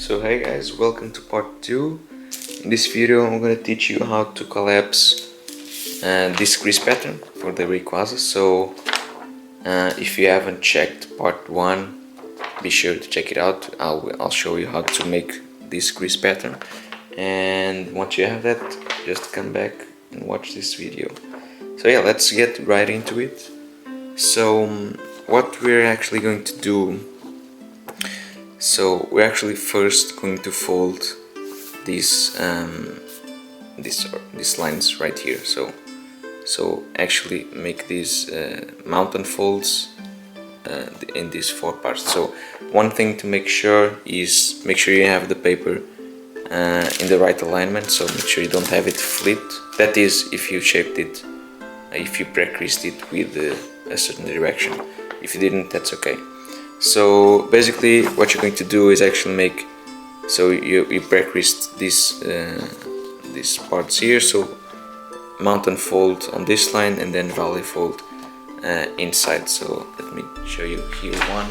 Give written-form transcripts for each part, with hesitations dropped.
So hey guys, welcome to part 2. In this video I'm going to teach you how to collapse this crease pattern for the RAYQUAZA. So if you haven't checked part 1, be sure to check it out. I'll show you how to make this crease pattern, and once you have that, just come back and watch this video. So yeah, let's get right into it. So what we're actually going to do, so we're actually first going to fold these lines right here. So actually make these mountain folds in these 4 parts. So one thing to make sure is make sure you have the paper in the right alignment. So make sure you don't have it flipped. That is, if you shaped it, if you pre-creased it with a certain direction. If you didn't, that's okay. So basically what you're going to do is actually make, so you pre-creased these parts here, so mountain fold on this line and then valley fold inside. So let me show you here one.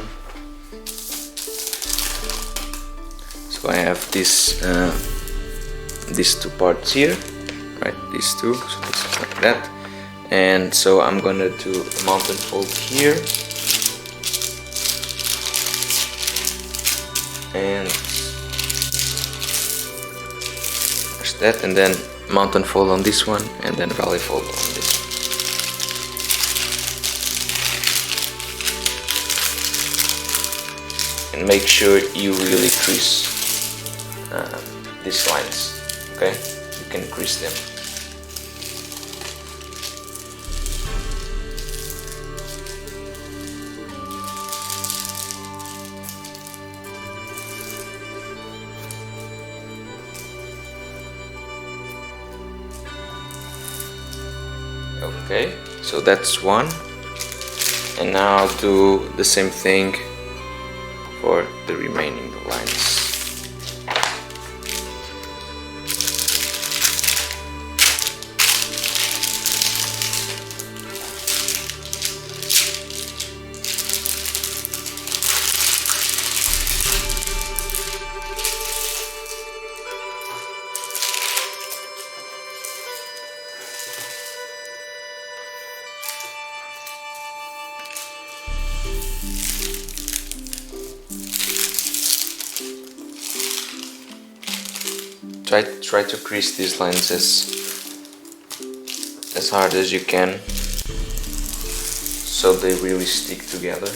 So I have these 2 parts here, right, these 2, so this is like that. And so I'm gonna do a mountain fold here, and there's that, and then mountain fold on this one, and then valley fold on this one. And make sure you really crease these lines, okay? You can crease them. Okay, so that's one, and now I'll do the same thing for the remaining lines. Try to crease these lines as hard as you can, so they really stick together.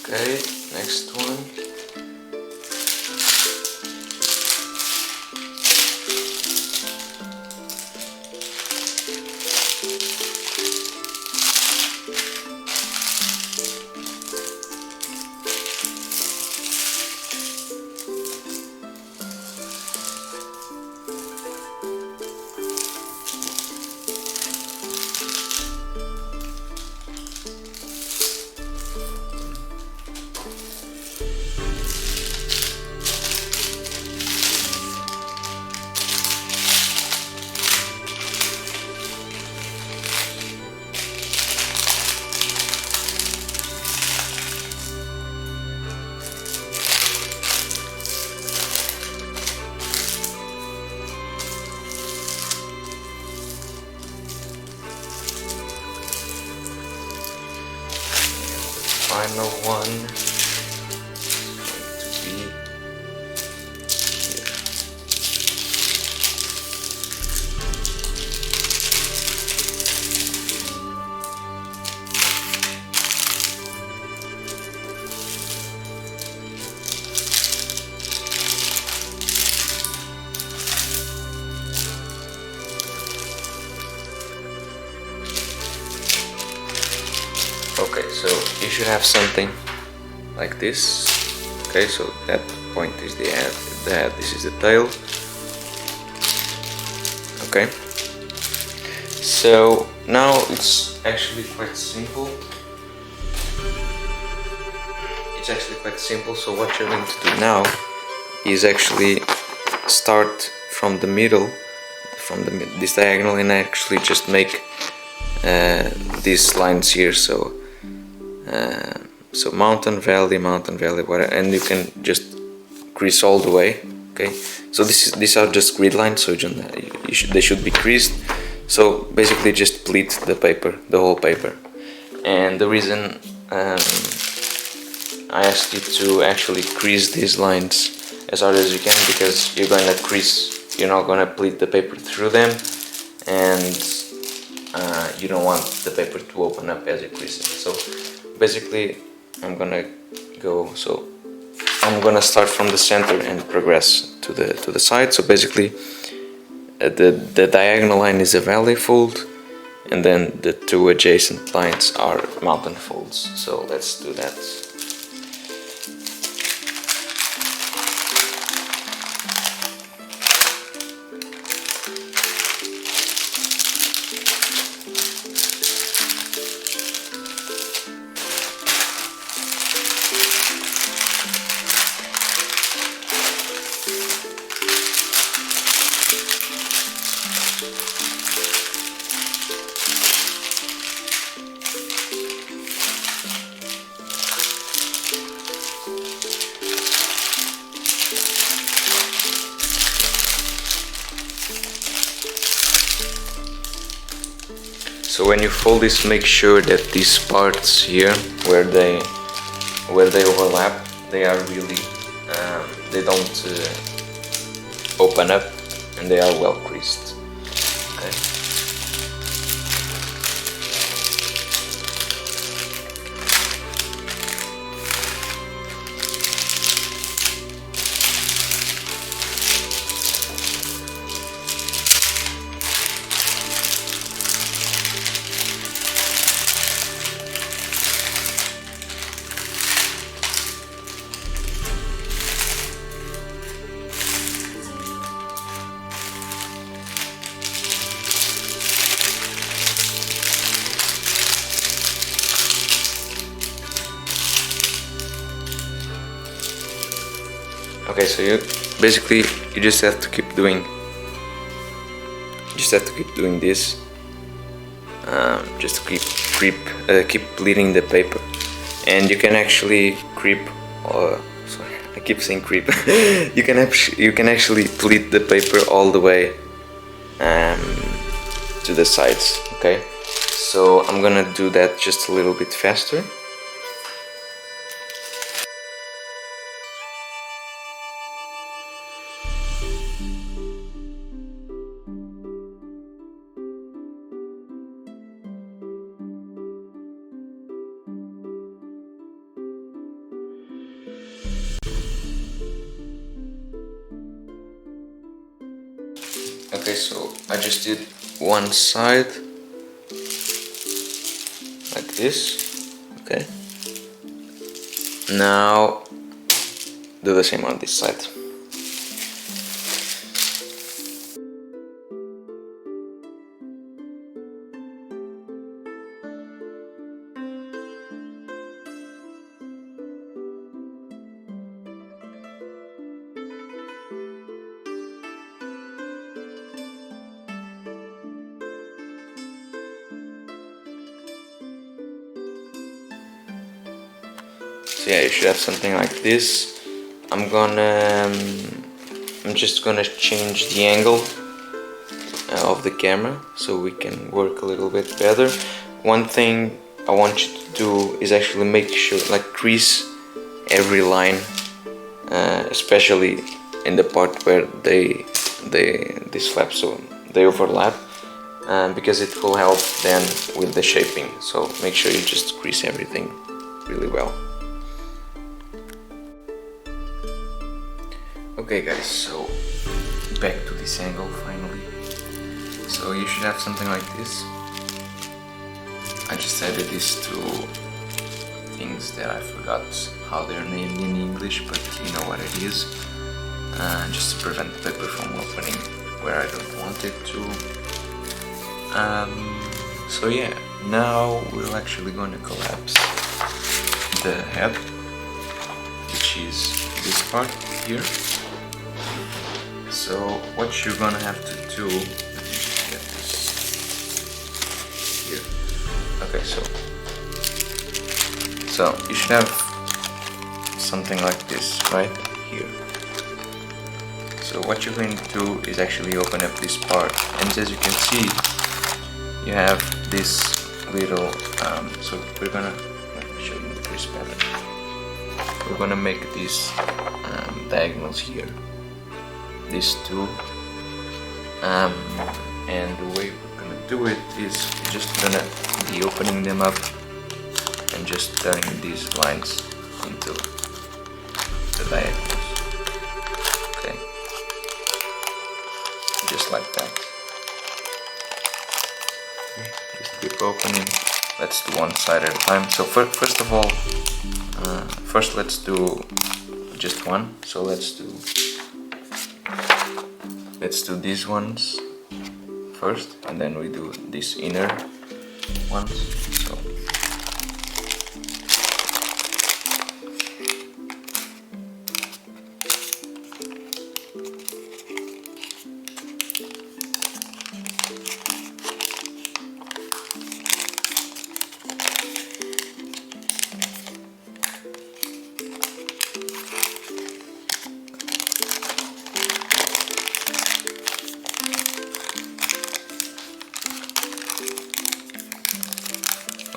Okay, next one. Final one is going to be here. Okay, so you should have something like this. Okay, so that point is the head, this is the tail. Okay, so now it's actually quite simple. So what you're going to do now is actually start from the middle, this diagonal, and actually just make these lines here. So mountain, valley, whatever, and you can just crease all the way. Okay, so these are just grid lines, so they should be creased. So basically just pleat the paper, the whole paper. And the reason I asked you to actually crease these lines as hard as you can, because you're not gonna pleat the paper through them, and you don't want the paper to open up as you crease it. So basically I'm gonna start from the center and progress to the side. So basically the diagonal line is a valley fold, and then the two adjacent lines are mountain folds. So let's do that. So when you fold this, make sure that these parts here, where they overlap, they are really, they don't open up, and they are well creased. Okay. Okay, so you just have to keep doing this, just keep pleating the paper, and you can actually sorry, I keep saying creep. you can actually pleat the paper all the way to the sides. Okay, so I'm gonna do that just a little bit faster. Okay, so I just did one side like this. Okay, now do the same on this side. So yeah, you should have something like this. I'm just gonna change the angle of the camera so we can work a little bit better. One thing I want you to do is actually make sure, like, crease every line, especially in the part where these flaps, so they overlap, because it will help then with the shaping. So make sure you just crease everything really well. Okay guys, so back to this angle finally. So you should have something like this. I just added this to things that I forgot how they're named in English, but you know what it is. Just to prevent the paper from opening where I don't want it to. So yeah, now we're actually going to collapse the head, which is this part here. So what you're gonna have to do, let me just get this here. Okay, so you should have something like this right here. So what you're going to do is actually open up this part, and as you can see, you have this little. So we're gonna show you the crisp pattern. We're gonna make these diagonals here, these two, and the way we're gonna do it is just gonna be opening them up and just turning these lines into the diagonals. Okay, just like that. Okay, just keep opening. Let's do one side at a time. So first of all, first let's do just one. So let's do these ones first, and then we do these inner ones. So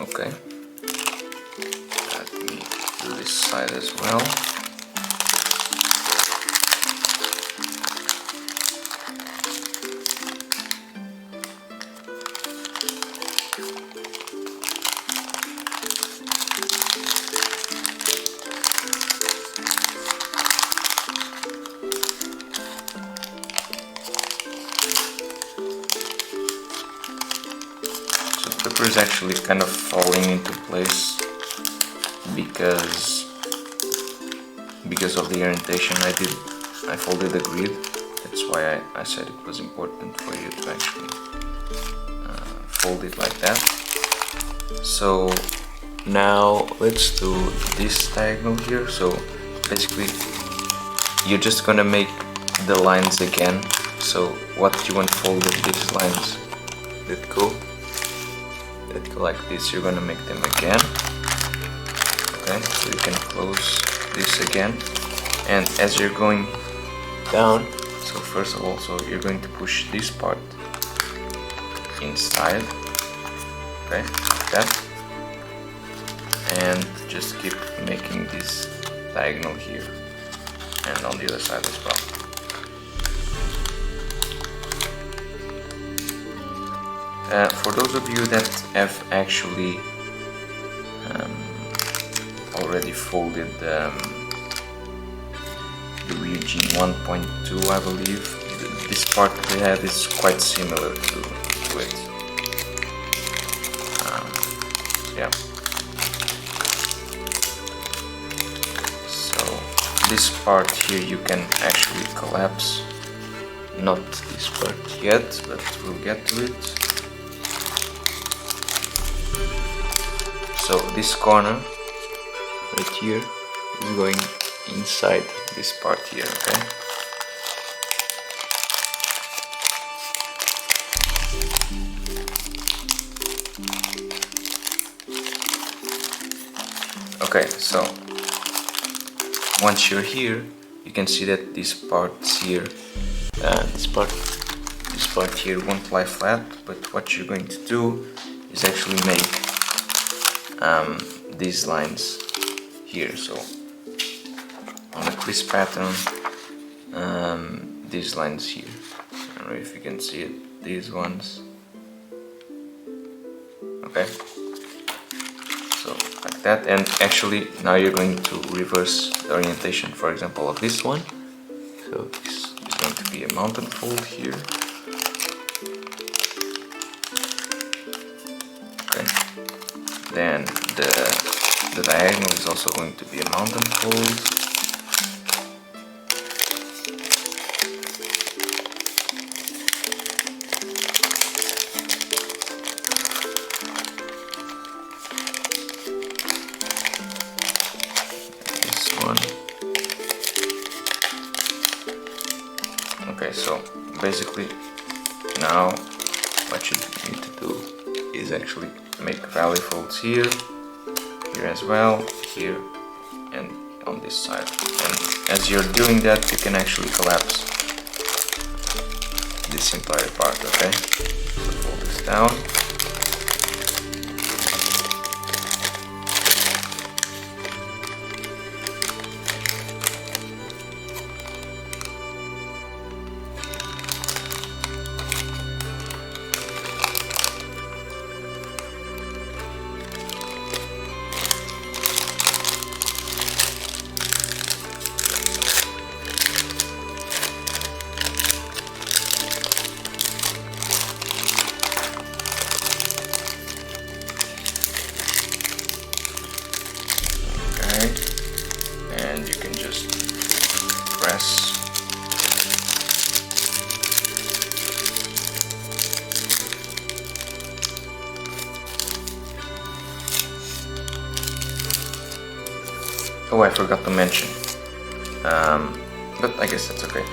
okay, let me do this side as well. The paper is actually kind of falling into place because of the orientation I folded the grid. That's why I said it was important for you to actually fold it like that. So now let's do this diagonal here. So basically you're just gonna make the lines again. So what you unfolded, these lines that go like this, you're gonna make them again. Okay, so you can close this again, and as you're going down, so first of all, so you're going to push this part inside, okay, like that, and just keep making this diagonal here and on the other side as well. For those of you that have actually already folded the Ryujin 1.2, I believe, this part they have is quite similar to it. Yeah. So this part here you can actually collapse. Not this part yet, but we'll get to it. So this corner right here is going inside this part here, okay? Okay, so once you're here, you can see that these parts here, this part here won't lie flat, but what you're going to do is actually make these lines here. So on a crisp pattern, these lines here, I don't know if you can see it, these ones, okay, so like that. And actually now you're going to reverse the orientation, for example, of this one. So this is going to be a mountain fold here, okay, then the the diagonal is also going to be a mountain fold. This one. Okay, so basically now what you need to do is actually make valley folds here as well, here and on this side. And as you're doing that, you can actually collapse this entire part, okay? So fold this down. And you can just press. Oh, I forgot to mention, but I guess that's okay.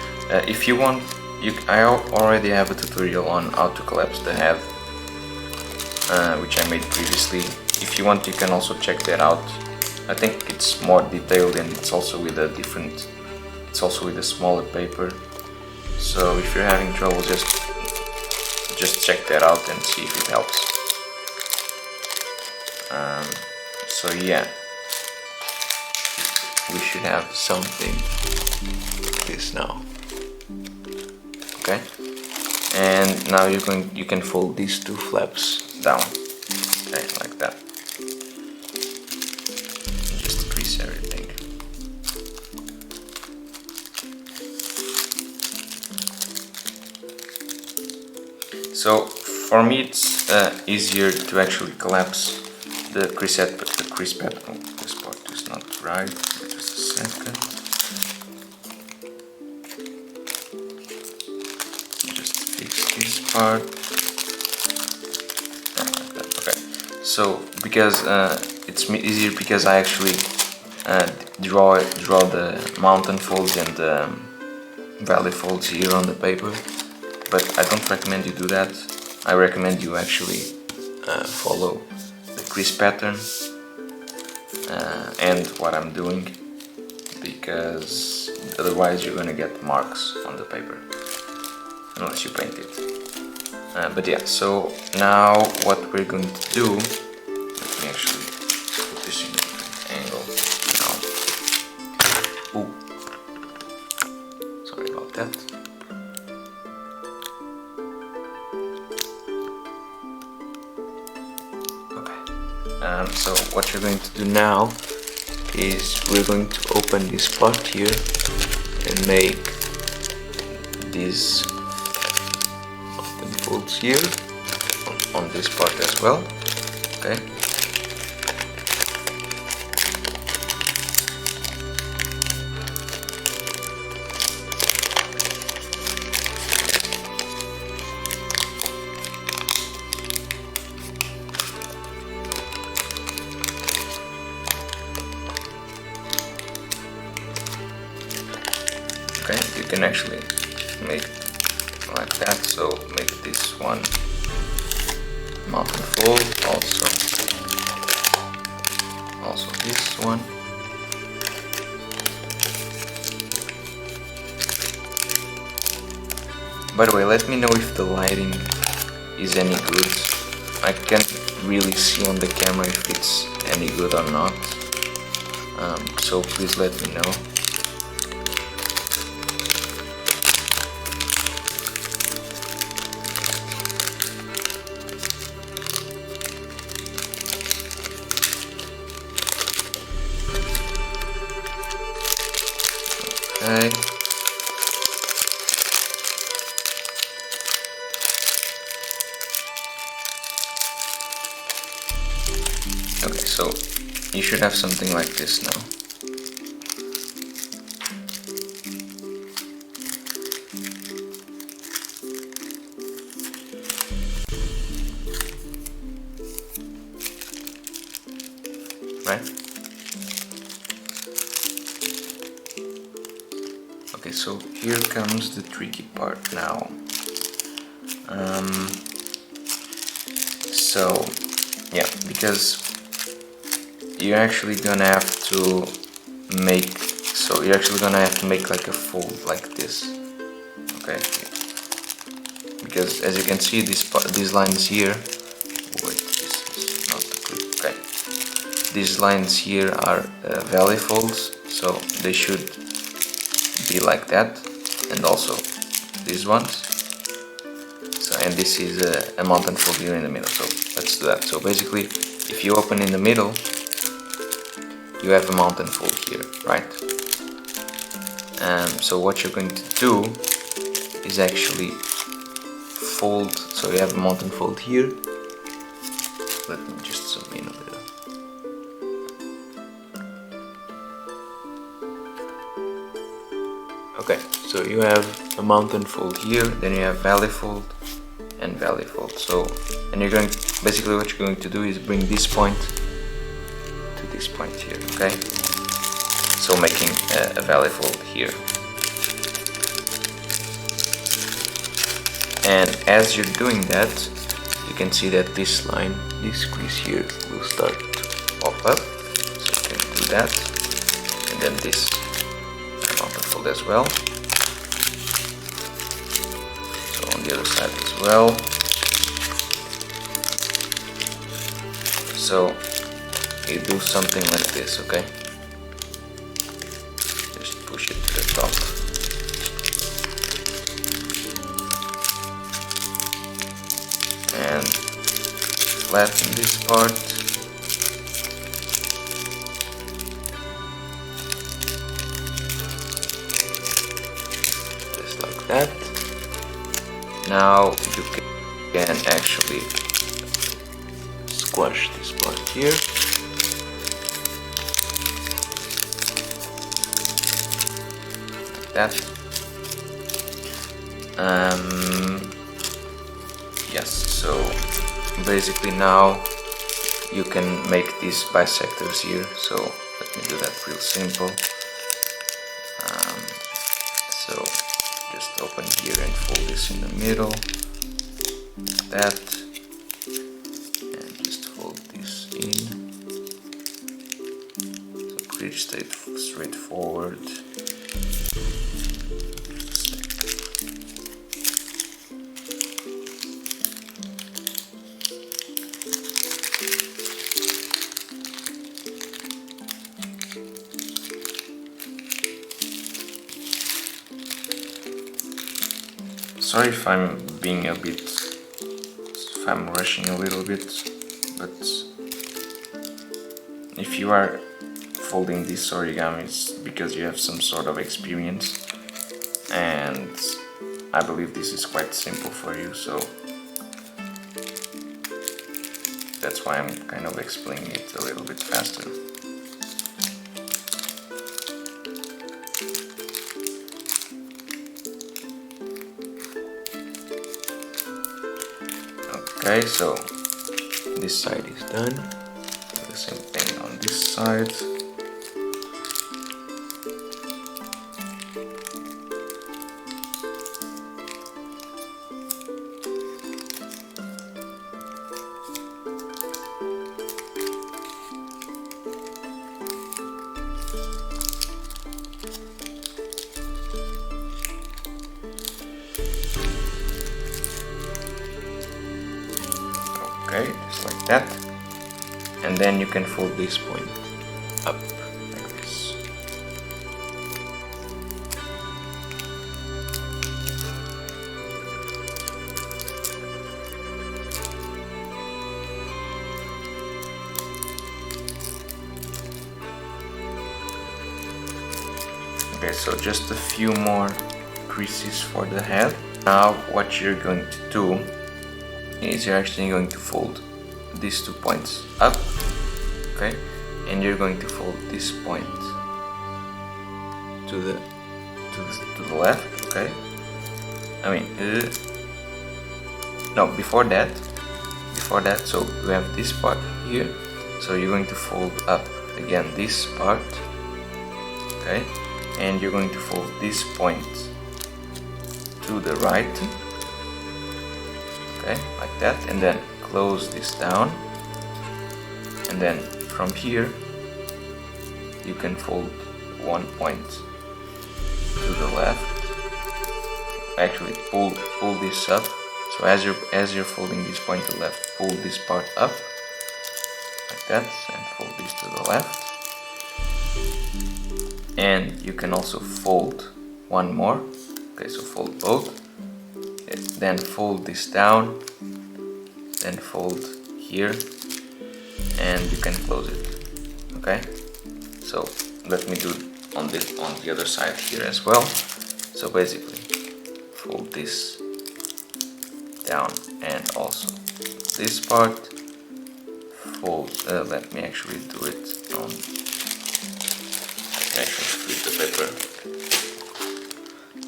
If you want, I already have a tutorial on how to collapse the head, which I made previously. If you want, you can also check that out. I think it's more detailed and it's also with a different, it's also with a smaller paper. So if you're having trouble, just check that out and see if it helps. So yeah, we should have something like this now. Okay, and now you can fold these two flaps down, okay, like that. Everything. So for me it's easier to actually collapse the crease pattern. Oh, this part is not right. Just a second. Just fix this part. Like that. Okay. So because it's easier because I actually draw the mountain folds and the valley folds here on the paper, but I don't recommend you do that. I recommend you actually follow the crease pattern and what I'm doing, because otherwise you're gonna get marks on the paper unless you paint it. But yeah, so now what we're going to do, let me actually put this in a different angle. Ooh, sorry about that. Okay, so what you're going to do now is we're going to open this part here and make these open folds here on this part as well. Okay. Okay, you can actually make like that, so make this one mountain fold, also this one. By the way, let me know if the lighting is any good. I can't really see on the camera if it's any good or not, so please let me know. Okay. Okay, so you should have something like this now. Right? Okay, so here comes the tricky part now. So yeah, because you're actually gonna have to make like a fold like this. Okay, because as you can see, these lines here. Wait, this is not the clip. Okay, these lines here are valley folds, so they should be like that, and also these ones. So, and this is a mountain fold here in the middle. So let's do that. So basically, if you open in the middle, you have a mountain fold here, right? So what you're going to do is actually fold. So you have a mountain fold here. Let me just zoom in a little. Okay, so you have a mountain fold here, then you have valley fold and valley fold. So, and basically what you're going to do is bring this point to this point here, okay? So making a valley fold here. And as you're doing that, you can see that this line, this crease here, will start to pop up. So you can do that, and then this mountain fold as well. So on the other side as well. So you do something like this, okay? Just push it to the top. And flatten this part. Just like that. Now you can actually squash this part here. Like that. Yes, so basically now you can make these bisectors here. So let me do that real simple. So just open here and fold this in the middle, like that, and just fold this in. So pretty straightforward. Sorry if I'm rushing a little bit, but if you are folding these origamis because you have some sort of experience, and I believe this is quite simple for you, so that's why I'm kind of explaining it a little bit faster. Okay, so this side is done. Do the same thing on this side. Okay, just like that, and then you can fold this point up like this. Okay, so just a few more creases for the head. Now what you're going to do is you're actually going to fold these 2 points up, okay, and you're going to fold this point to the left. Okay, I mean no, before that, so we have this part here, so you're going to fold up again this part, okay, and you're going to fold this point to the right, okay, like that, and then close this down, and then from here you can fold one point to the left. Actually pull this up, so as you're folding this point to the left, pull this part up like that and fold this to the left. And you can also fold one more, okay, so fold both, then fold this down, then fold here, and you can close it. Okay, so let me do on the other side here as well. So basically fold this down and also this part, fold, let me actually do it on, I can actually flip the paper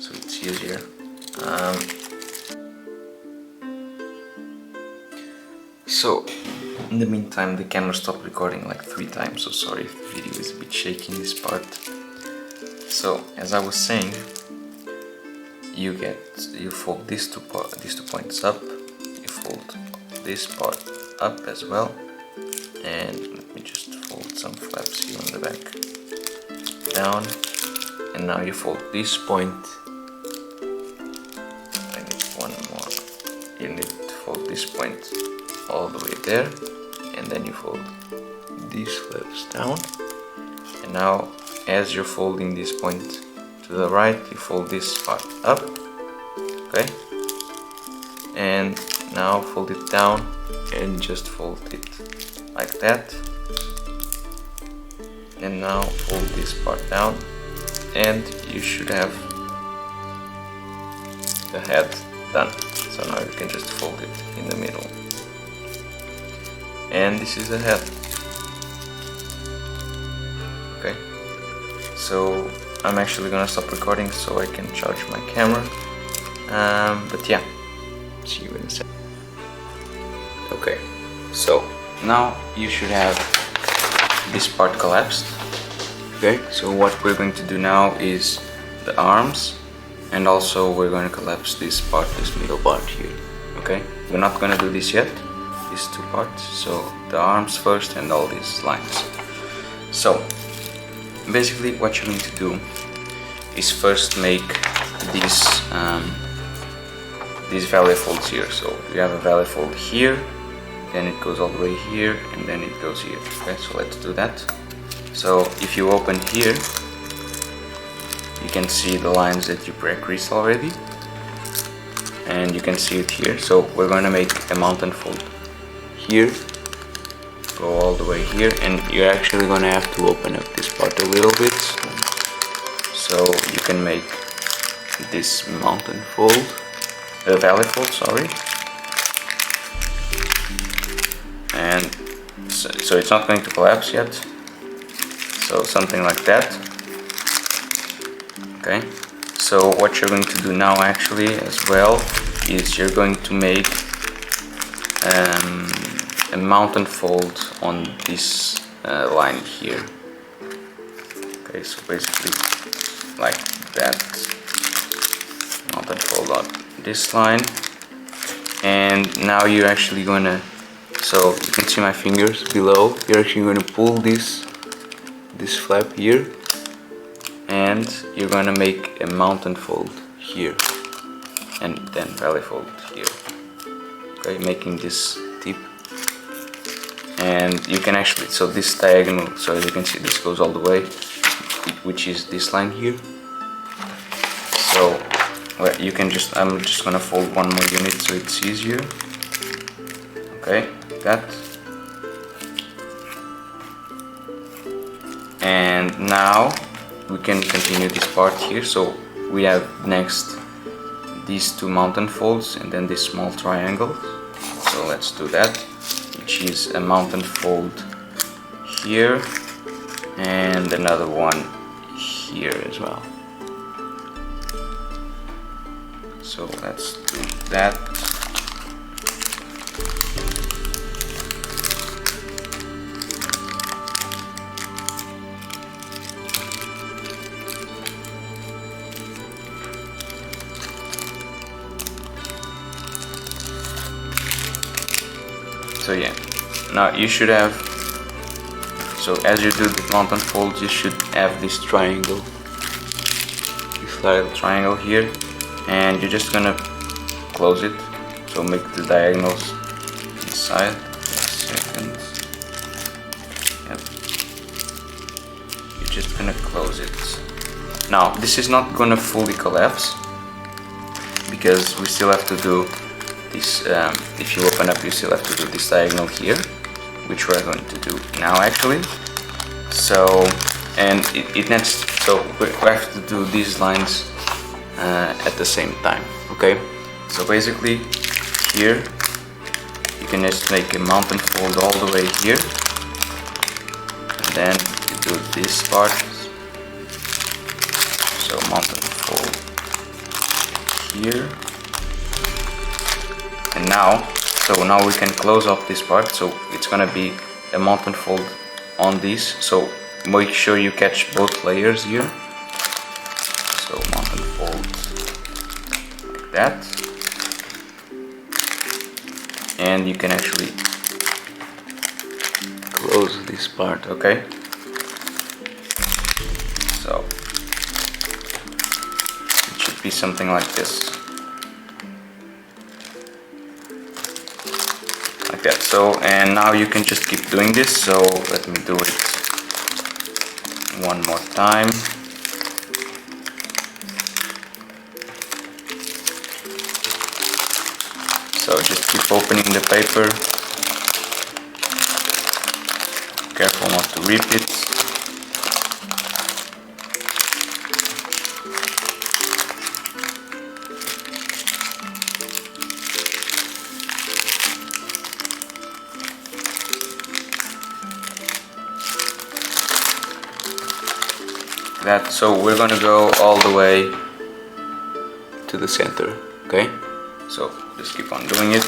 so it's easier. So in the meantime the camera stopped recording like 3 times, so sorry if the video is a bit shaky in this part. So as I was saying, you fold these two points up, you fold this part up as well, and let me just fold some flaps here on the back down, and now you fold this point. I need one more. You need to fold this point all the way there, and then you fold these flaps down, and now as you're folding this point to the right, you fold this part up, okay, and now fold it down and just fold it like that, and now fold this part down, and you should have the head done. So now you can just fold it in the middle, and this is the head. Okay, so I'm actually gonna stop recording so I can charge my camera, but yeah, see you in a second. Okay, so now you should have this part collapsed. Okay, so what we're going to do now is the arms, and also we're going to collapse this part, this middle part here. Okay, we're not going to do this yet, these two parts, so the arms first and all these lines. So basically what you're going to do is first make these valley folds here. So you have a valley fold here, then it goes all the way here, and then it goes here. Okay, so let's do that. So if you open here, you can see the lines that you pre-creased already, and you can see it here. So we're going to make a mountain fold here, go all the way here, and you're actually going to have to open up this part a little bit, so you can make this mountain fold, valley fold, sorry. And so it's not going to collapse yet, so something like that. Okay, so what you're going to do now actually as well is you're going to make a mountain fold on this line here. Okay, so basically like that, mountain fold on this line, and now you're actually gonna, so you can see my fingers below, you're actually going to pull this flap here, and you're going to make a mountain fold here, and then valley fold here. Okay, making this tip, and you can actually, so this diagonal, so as you can see this goes all the way, which is this line here. So well, you can just, I'm just going to fold one more unit so it's easier. Okay, that, and now we can continue this part here. So we have next these two mountain folds and then this small triangle. So let's do that, which is a mountain fold here, and another one here as well. So let's do that. So yeah, now you should have, so as you do the mountain folds, you should have this triangle, this little triangle here, and you're just gonna close it, so make the diagonals inside. Second. Yep. You're just gonna close it. Now this is not gonna fully collapse because we still have to do this. If you open up, you still have to do this diagonal here, which we're going to do now actually. So, and it needs, so we have to do these lines at the same time, okay? So basically here you can just make a mountain fold all the way here, and then you do this part, so mountain fold here, and now, so now we can close off this part, so it's gonna be a mountain fold on this, so make sure you catch both layers here. So mountain fold like that, and you can actually close this part, okay? So it should be something like this. Like that. So, and now you can just keep doing this, so let me do it one more time. So just keep opening the paper, careful not to rip it. That, so we're gonna go all the way to the center, okay? So just keep on doing it.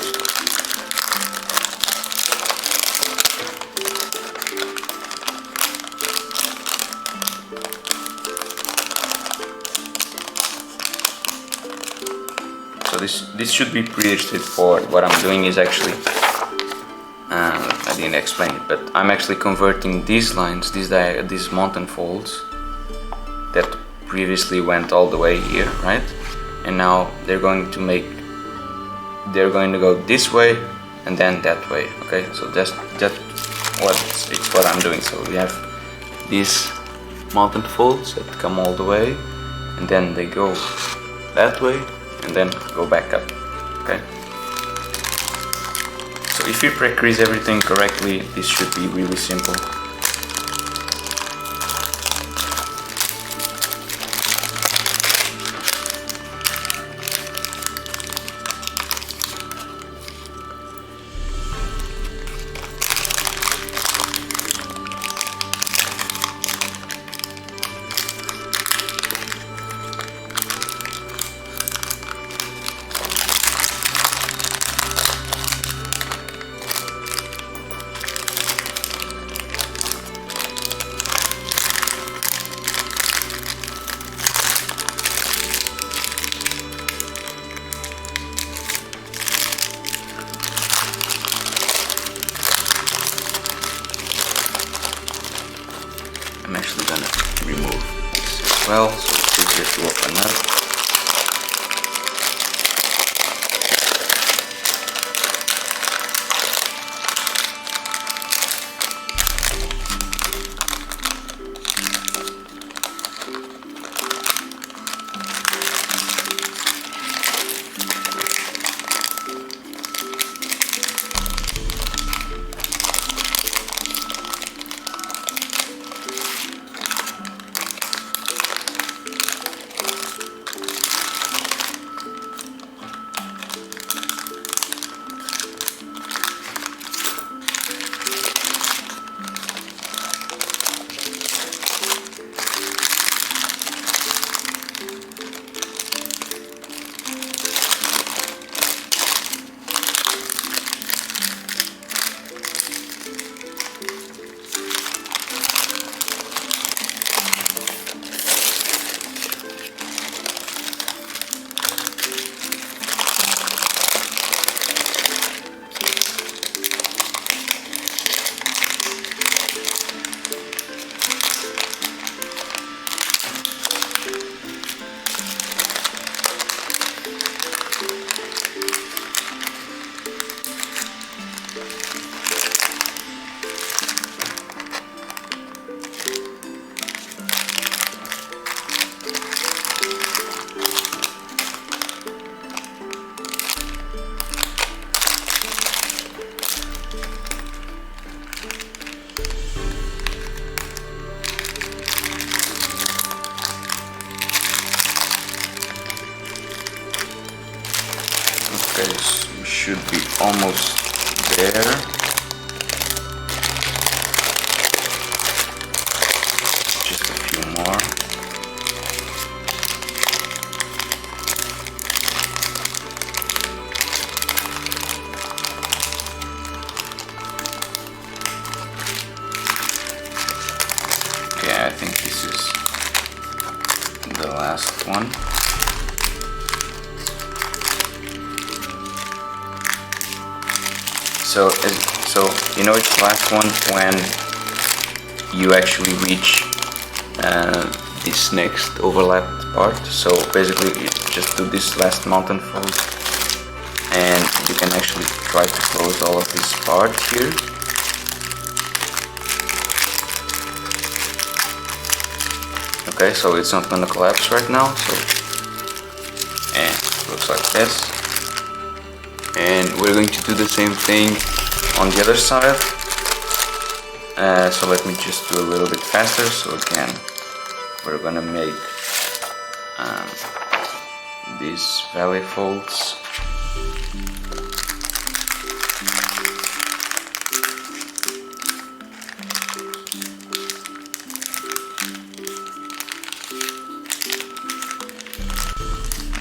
So this should be pretty straightforward. What I'm doing is actually, I didn't explain it, but I'm actually converting these lines, these mountain folds that previously went all the way here, right? And now they're going to go this way and then that way, okay? So that's what I'm doing. So we have these mountain folds that come all the way, and then they go that way and then go back up, okay? So if you pre-crease everything correctly, this should be really simple. I'm actually gonna remove this as well, so it's easier to open up. Okay, so we should be almost there. Just a few more. Okay, I think this is the last one. So you know it's the last one when you actually reach this next overlapped part. So basically you just do this last mountain fold and you can actually try to close all of this part here. Okay, so it's not gonna collapse right now, so it looks like this. And we're going to do the same thing on the other side. So let me just do a little bit faster. So again, we're gonna make these valley folds.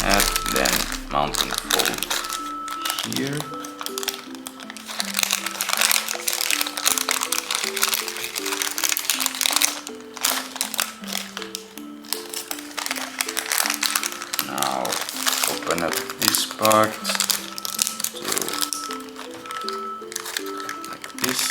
And then mountain fold here. Now open up this part to like this.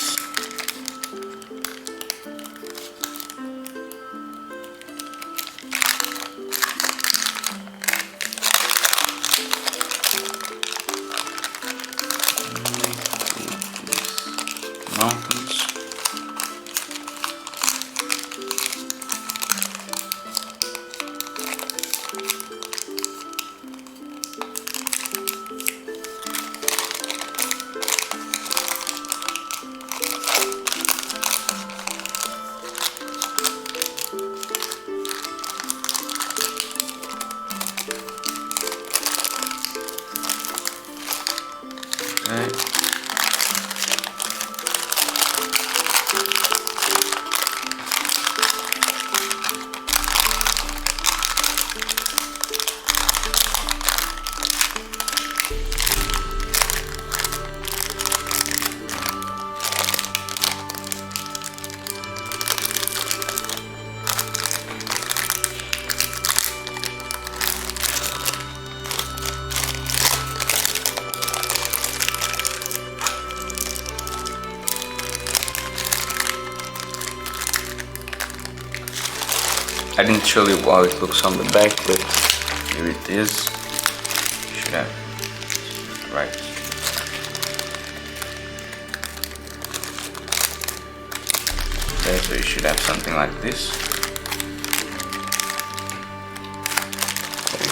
Mountains. Okay. I didn't show you how it looks on the back, but here it is. You should have right. Okay, so you should have something like this. Okay.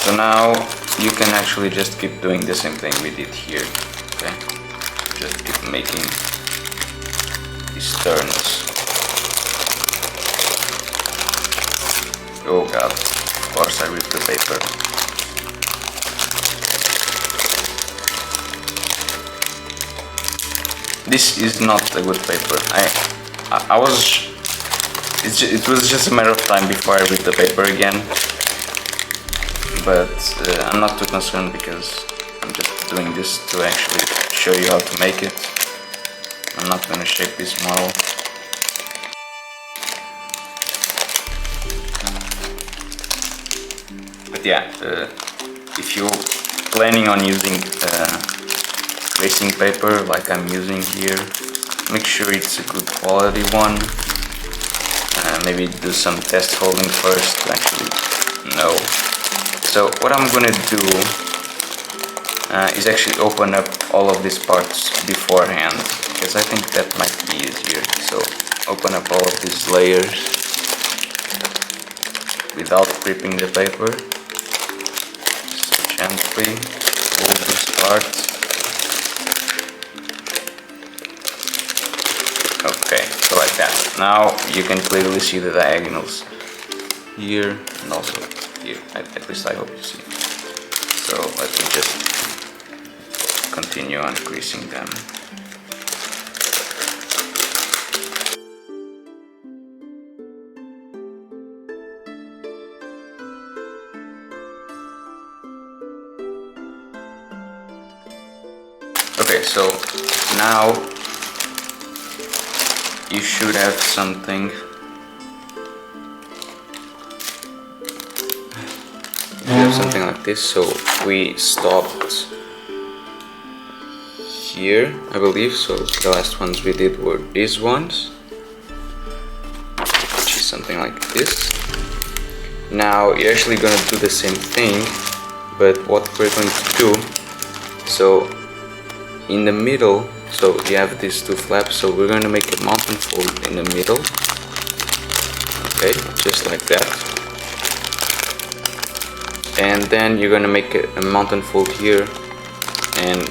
So now you can actually just keep doing the same thing we did here. Okay, just keep making these turns. Oh god, of course I ripped the paper. This is not a good paper. It was just a matter of time before I ripped the paper again. But I'm not too concerned because I'm just doing this to actually show you how to make it. I'm not gonna shape this model. But yeah, if you're planning on using tracing paper like I'm using here, make sure it's a good quality one. Maybe do some test folding first to actually know. So what I'm gonna do is actually open up all of these parts beforehand, because I think that might be easier. So open up all of these layers without ripping the paper. Gently fold this part. Okay, so like that. Now you can clearly see the diagonals here and also here. At least I hope you see. So let me just continue on greasing them. Okay, so now you should have something. You have something like this. So we stopped here, I believe. So the last ones we did were these ones, which is something like this. Now you're actually gonna do the same thing, but what we're going to do, so in the middle, so you have these two flaps, so we're going to make a mountain fold in the middle. Okay, just like that. And then you're going to make a mountain fold here and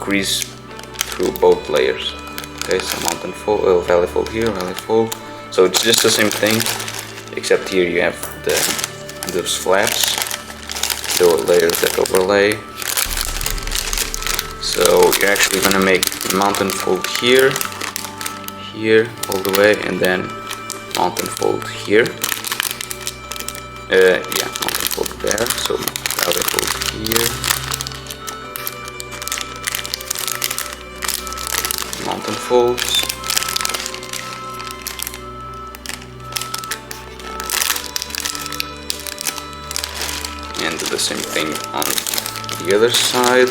grease through both layers. Okay, so mountain fold, valley fold here, valley fold. So it's just the same thing, except here you have those flaps, the layers that overlay. So you're actually gonna make a mountain fold here, here, all the way, and then mountain fold here. Yeah, mountain fold there. So valley fold here, mountain folds, and do the same thing on the other side.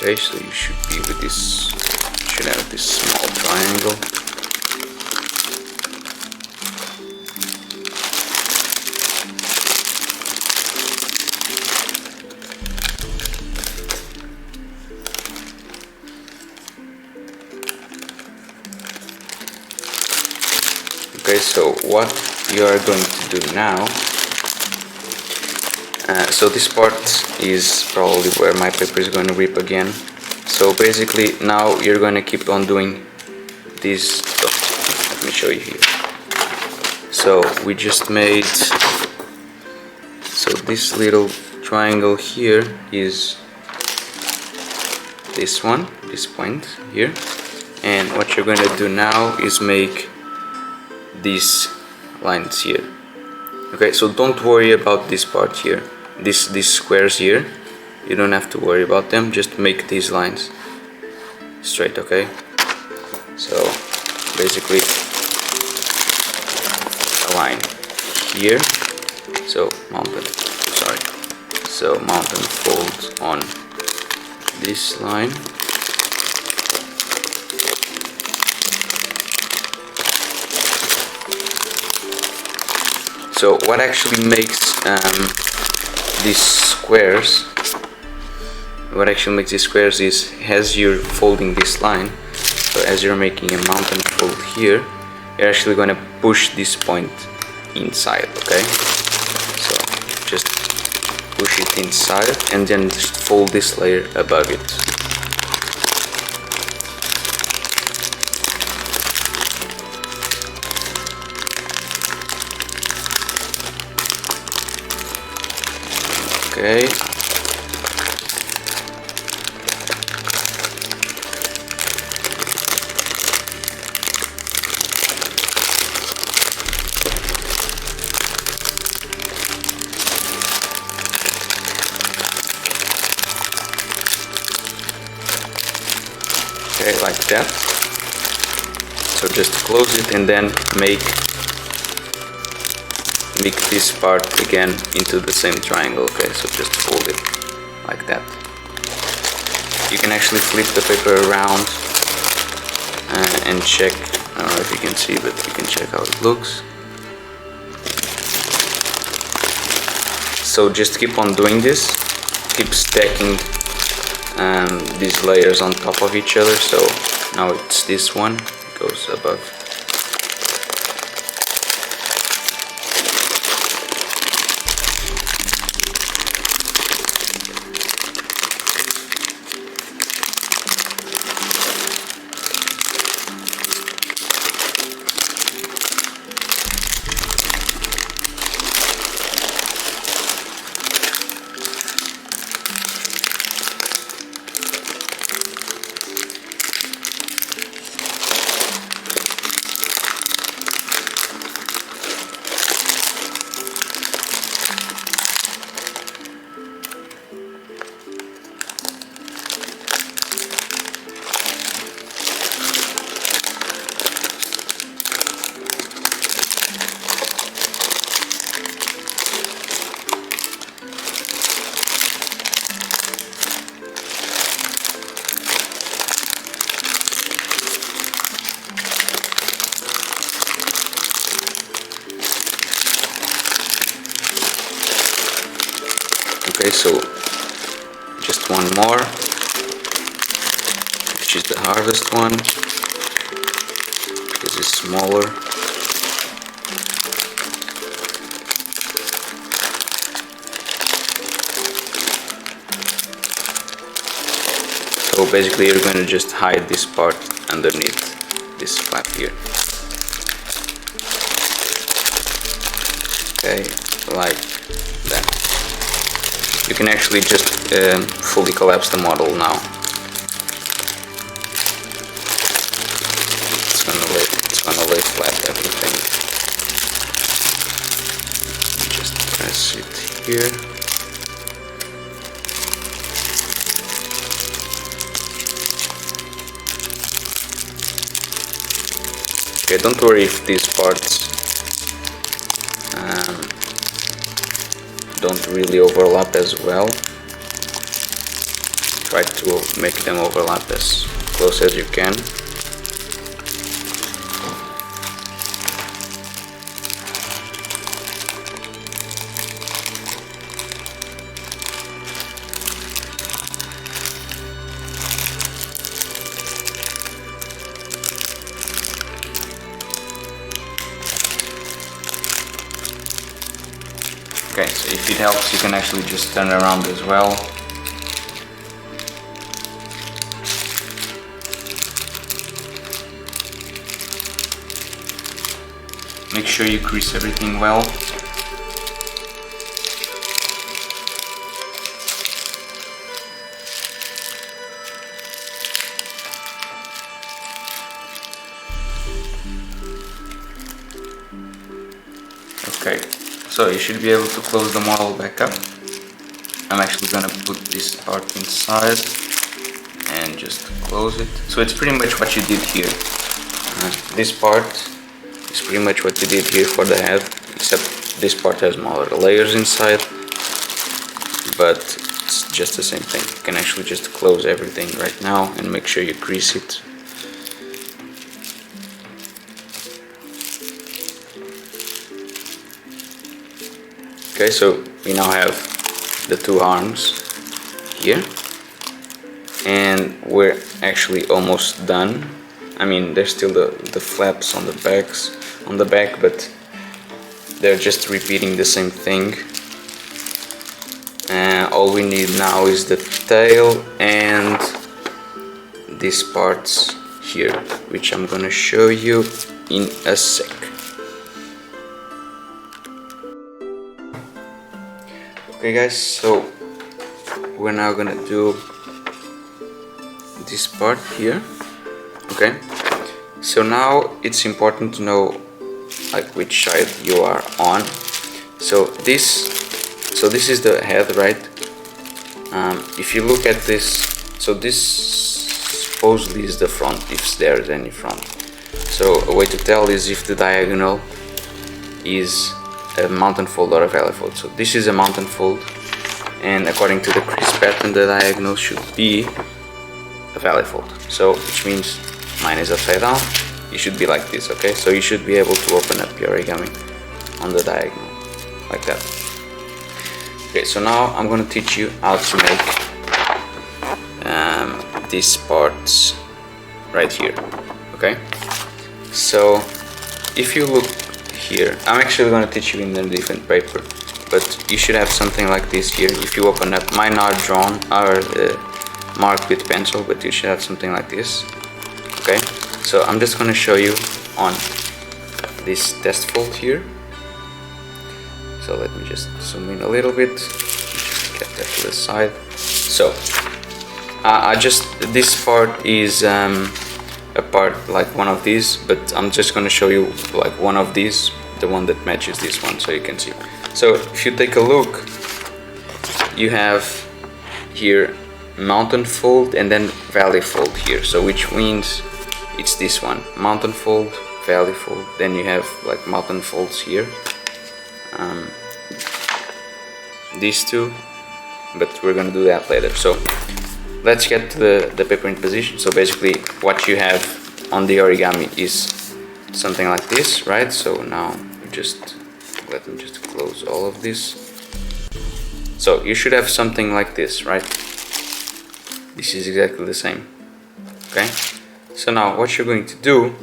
Okay, so you should be with this, should have this small triangle. Okay, so what you are going to do now, so this part is probably where my paper is going to rip again. So basically now you're going to keep on doing this. So let me show you here. So we just made, so this little triangle here is this one, this point here, and what you're going to do now is make these lines here. Okay, so don't worry about this part here, these squares here, you don't have to worry about them, just make these lines straight. Okay, so basically a line here, so mountain fold on this line, so what actually makes these squares, is as you're folding this line, so as you're making a mountain fold here, you're actually going to push this point inside. Okay, so just push it inside and then just fold this layer above it. Okay, like that. So just close it and then make this part again into the same triangle. Okay, so just fold it like that. You can actually flip the paper around and check. I don't know if you can see, but you can check how it looks. So just keep on doing this, keep stacking these layers on top of each other. So now it's this one, it goes above. Okay, so just one more, which is the hardest one. This is smaller. So basically you're going to just hide this part underneath this flap here. Okay, like that. You can actually just fully collapse the model now. It's gonna lay flat everything. Just press it here. Okay, don't worry if these parts don't really overlap as well. Try to make them overlap as close as you can. Okay, so if it helps, you can actually just turn around as well. Make sure you grease everything well. Okay, so you should be able to close the model back up. I'm actually gonna put this part inside and just close it. So it's pretty much what you did here. This part is pretty much what you did here for the head, except this part has smaller layers inside, but it's just the same thing. You can actually just close everything right now and make sure you grease it. Okay, so we now have the two arms here, and we're actually almost done. I mean, there's still the flaps on the back, but they're just repeating the same thing. All we need now is the tail and these parts here, which I'm gonna show you in a sec. Okay guys, so we're now gonna do this part here. Okay, so now it's important to know like which side you are on. So this is the head, right? If you look at this, so this supposedly is the front, if there's any front. So a way to tell is if the diagonal is a mountain fold or a valley fold. So this is a mountain fold, and according to the crease pattern, the diagonal should be a valley fold. So which means mine is upside down. You should be like this, okay? So you should be able to open up your origami on the diagonal like that. Okay, so now I'm gonna teach you how to make these parts right here. Okay, so if you look here, I'm actually going to teach you in a different paper, but you should have something like this here. If you open up, mine are marked with pencil, but you should have something like this. Okay, so I'm just going to show you on this test fold here. So let me just zoom in a little bit, just get that to the side. So this part is a part like one of these, but I'm just going to show you like one of these, the one that matches this one, so you can see. So if you take a look, you have here mountain fold and then valley fold here, so which means it's this one, mountain fold, valley fold. Then you have like mountain folds here, these two, but we're gonna do that later. So let's get to the paper in position. So basically what you have on the origami is something like this, right? So now let me just close all of this. So you should have something like this, right? This is exactly the same. Okay, so now what you're going to do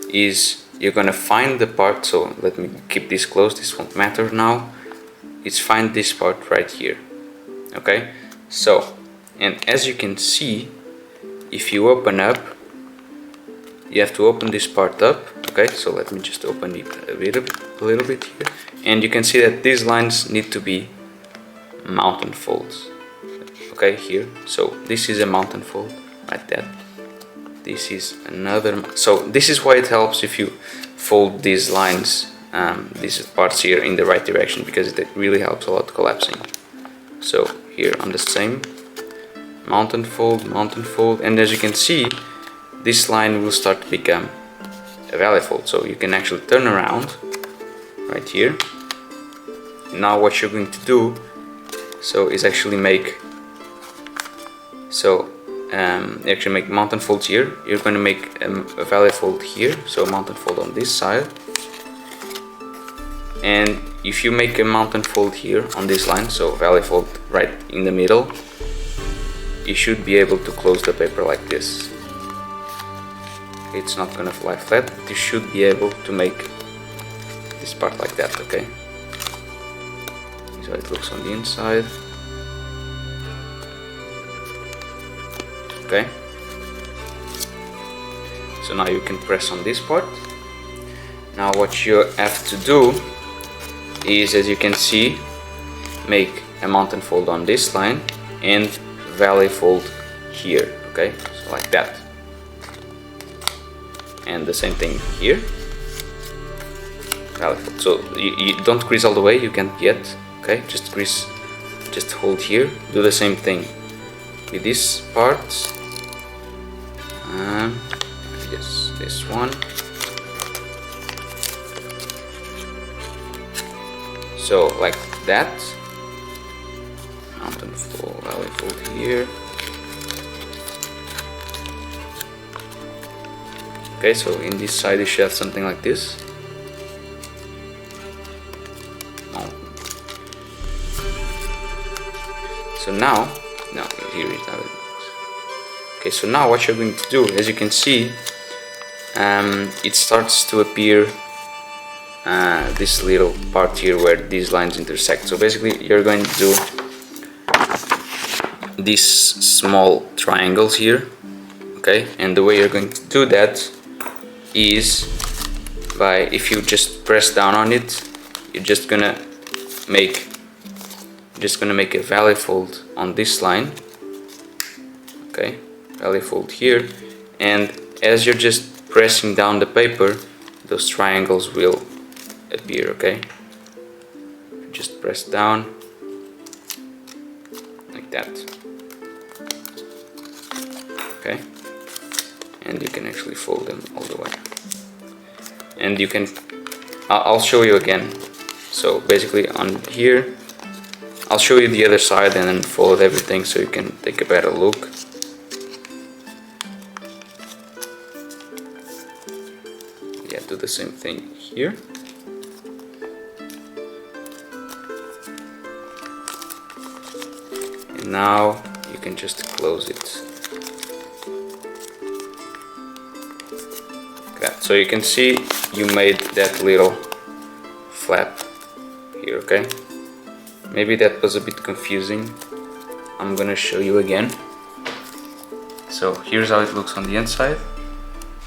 is you're gonna find the part. So let me keep this closed, this won't matter now. It's find this part right here. Okay, so, and as you can see, if you open up, you have to open this part up. Okay, so let me just open it a little bit here, and you can see that these lines need to be mountain folds. Okay, here, so this is a mountain fold like that. This is another. So this is why it helps if you fold these lines, these parts here in the right direction, because it really helps a lot collapsing. So here on the same mountain fold, and as you can see, this line will start to become a valley fold. So you can actually turn around right here. Now what you're going to do, so is actually make, so actually make mountain folds here. You're going to make a valley fold here, so a mountain fold on this side. And if you make a mountain fold here on this line, so valley fold right in the middle, you should be able to close the paper like this. It's not going to fly flat, but you should be able to make this part like that. Okay, so it looks on the inside. Okay, so now you can press on this part. Now what you have to do is, as you can see, make a mountain fold on this line and valley fold here. Okay, so like that, and the same thing here, valley fold. So you don't crease all the way, you can't yet. Okay, just crease, just hold here. Do the same thing with this part. Yes, this one. So like that, mountain fold, valley fold here. Okay, so in this side you should have something like this. So now here is how it looks. Okay, so now what you're going to do, as you can see, it starts to appear this little part here where these lines intersect. So basically you're going to do these small triangles here. Okay, and the way you're going to do that is by, if you just press down on it, you're just gonna make a valley fold on this line. Okay, valley fold here, and as you're just pressing down the paper, those triangles will appear. Okay, just press down like that. Okay, and you can actually fold them all the way, and you can, I'll show you again. So basically on here, I'll show you the other side and then fold everything so you can take a better look. Yeah, do the same thing here. And now you can just close it. Okay, so you can see you made that little flap here. Okay, maybe that was a bit confusing. I'm gonna show you again. So here's how it looks on the inside.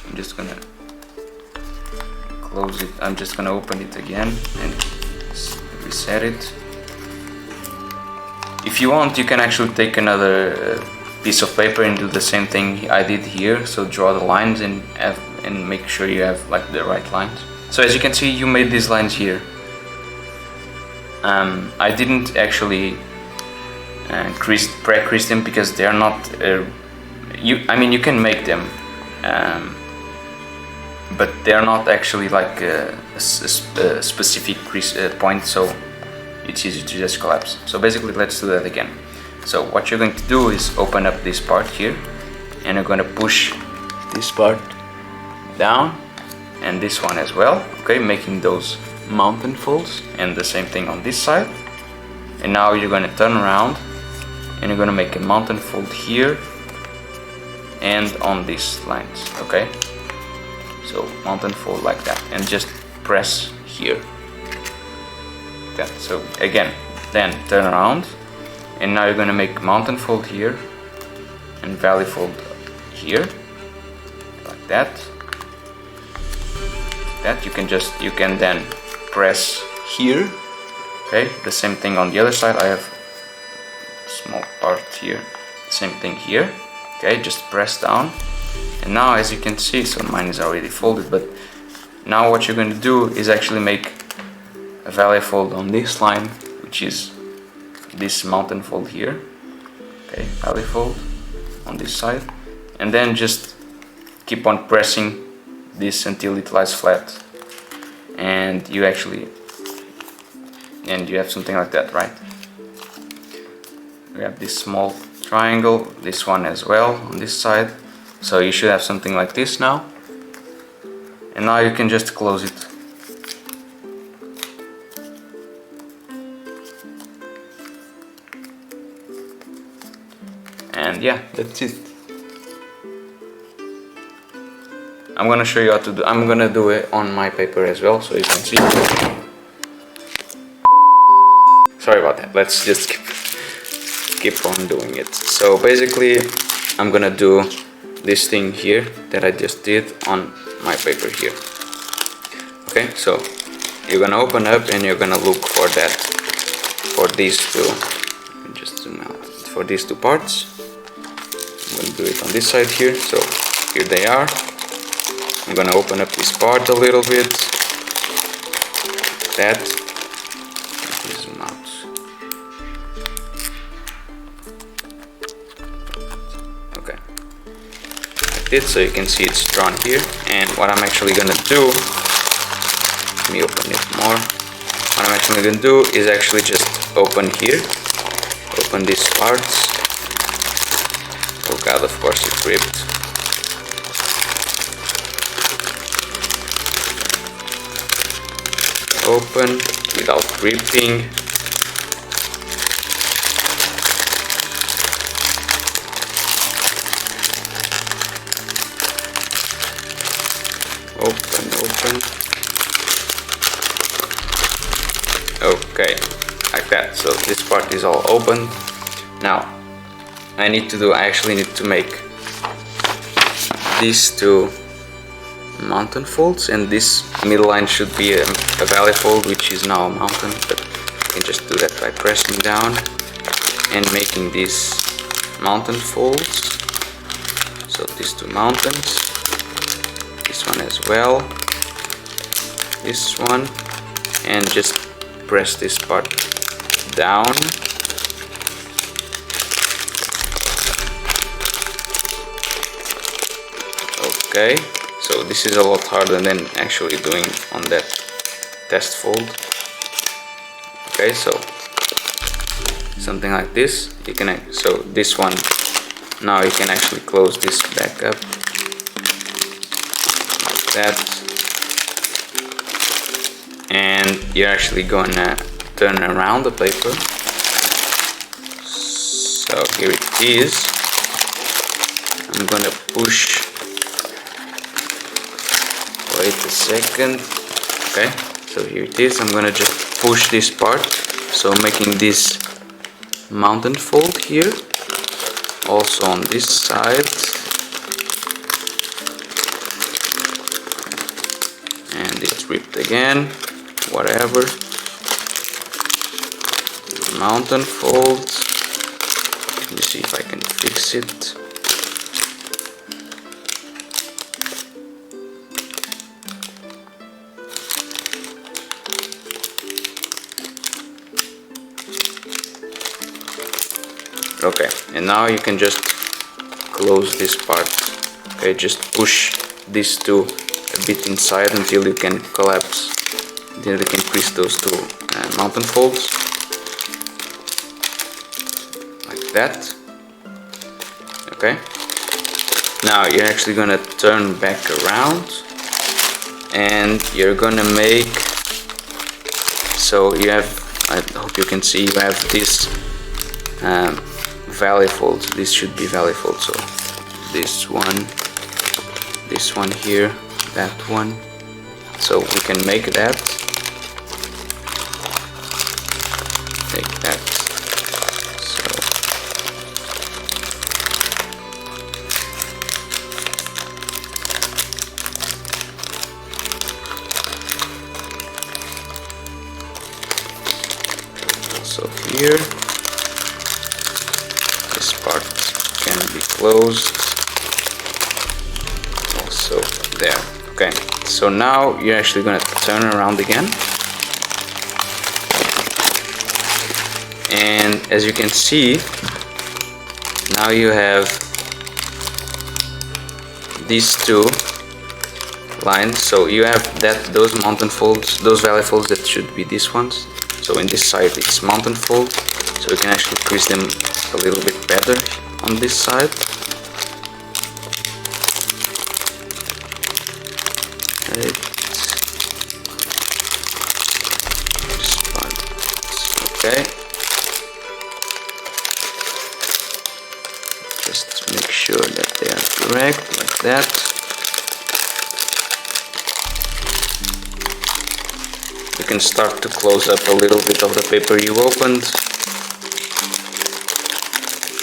I'm just gonna close it. I'm just gonna open it again and reset it. If you want, you can actually take another piece of paper and do the same thing I did here. So draw the lines and make sure you have like the right lines. So as you can see, you made these lines here. I didn't actually pre-crease them because they are not. I mean, you can make them, but they are not actually like a specific crease point. So it's easy to just collapse. So basically, let's do that again. So what you're going to do is open up this part here, and you're going to push this part down, and this one as well. Okay, making those mountain folds, and the same thing on this side. and now you're gonna turn around and you're gonna make a mountain fold here and on these lines, okay? So mountain fold like that, and just press here. That. So again, then turn around, and now you're gonna make mountain fold here and valley fold here, like that. That you can then press here. Okay, the same thing on the other side. I have a small part here. Same thing here. Okay, just press down, and now as you can see, so mine is already folded, but now what you're going to do is actually make a valley fold on this line, which is this mountain fold here. Okay, valley fold on this side, and then just keep on pressing this until it lies flat, and you have something like that, right? We have this small triangle, this one as well on this side, so you should have something like this now, and now you can just close it. And yeah, that's it. I'm gonna show you how to do. I'm gonna do it on my paper as well, so you can see. Sorry about that. Let's just keep on doing it. So basically, I'm gonna do this thing here that I just did on my paper here. Okay, so you're gonna open up and you're gonna look for that, for these two. Let me just zoom out. For these two parts, I'm gonna do it on this side here. So here they are. I'm gonna open up this part a little bit. That. Zoom out. Okay. Like this, so you can see it's drawn here. And what I'm actually gonna do, let me open it more. What I'm actually gonna do is actually just open here. Open these parts. Oh god, of course it ripped. Open without ripping. Open. Okay, like that. So this part is all open. Now I actually need to make these two mountain folds, and this middle line should be a valley fold, which is now a mountain, but you can just do that by pressing down and making these mountain folds. So these two mountains, this one as well, this one, and just press this part down. Okay. So this is a lot harder than actually doing on that test fold. Okay, so something like this. You can so this one now you can actually close this back up like that, and you're actually gonna turn around the paper. So here it is. I'm gonna push. Wait a second. Okay, so here it is. I'm gonna just push this part, so making this mountain fold here, also on this side, and it's ripped again, whatever. Mountain fold. Let me see if I can fix it. Okay, and now you can just close this part. Okay, just push these two a bit inside until you can collapse, until you can crease those two mountain folds, like that. Okay, now you're actually gonna turn back around, and you're gonna make, so you have I hope you can see, you have this valley fold. This should be valley fold, so this one here, that one. So we can make that. Take that. So here, this part can be closed. Also there. Okay. So now you're actually going to turn around again, and as you can see, now you have these two lines. So you have those mountain folds, those valley folds that should be these ones. So in this side it's mountain fold, so you can actually crease them a little bit better on this side. Okay, just make sure that they are correct, like that. You can start to close up a little bit of the paper you opened,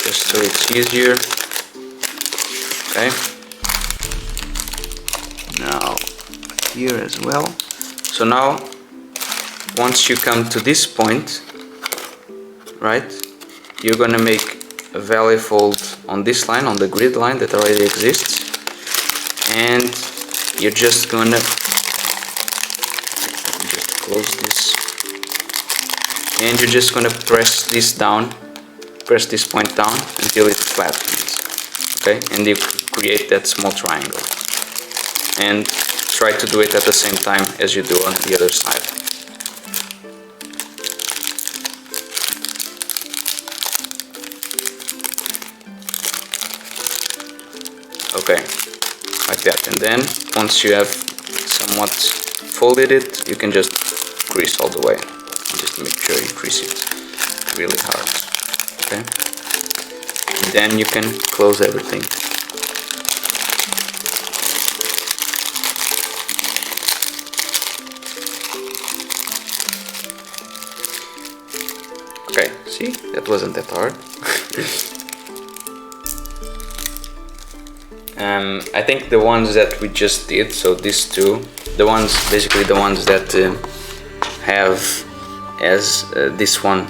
just so it's easier. Okay, now here as well. So now once you come to this point, right, you're gonna make a valley fold on this line, on the grid line that already exists, and you're just gonna close this, and you're just gonna press this point down until it flattens. Okay, and you create that small triangle, and try to do it at the same time as you do on the other side. Okay, like that. And then once you have somewhat folded it, you can just crease all the way. Just make sure you crease it really hard. Okay, and then you can close everything. Okay, see, that wasn't that hard. I think the ones that we just did, so these two, basically the ones that have as this one,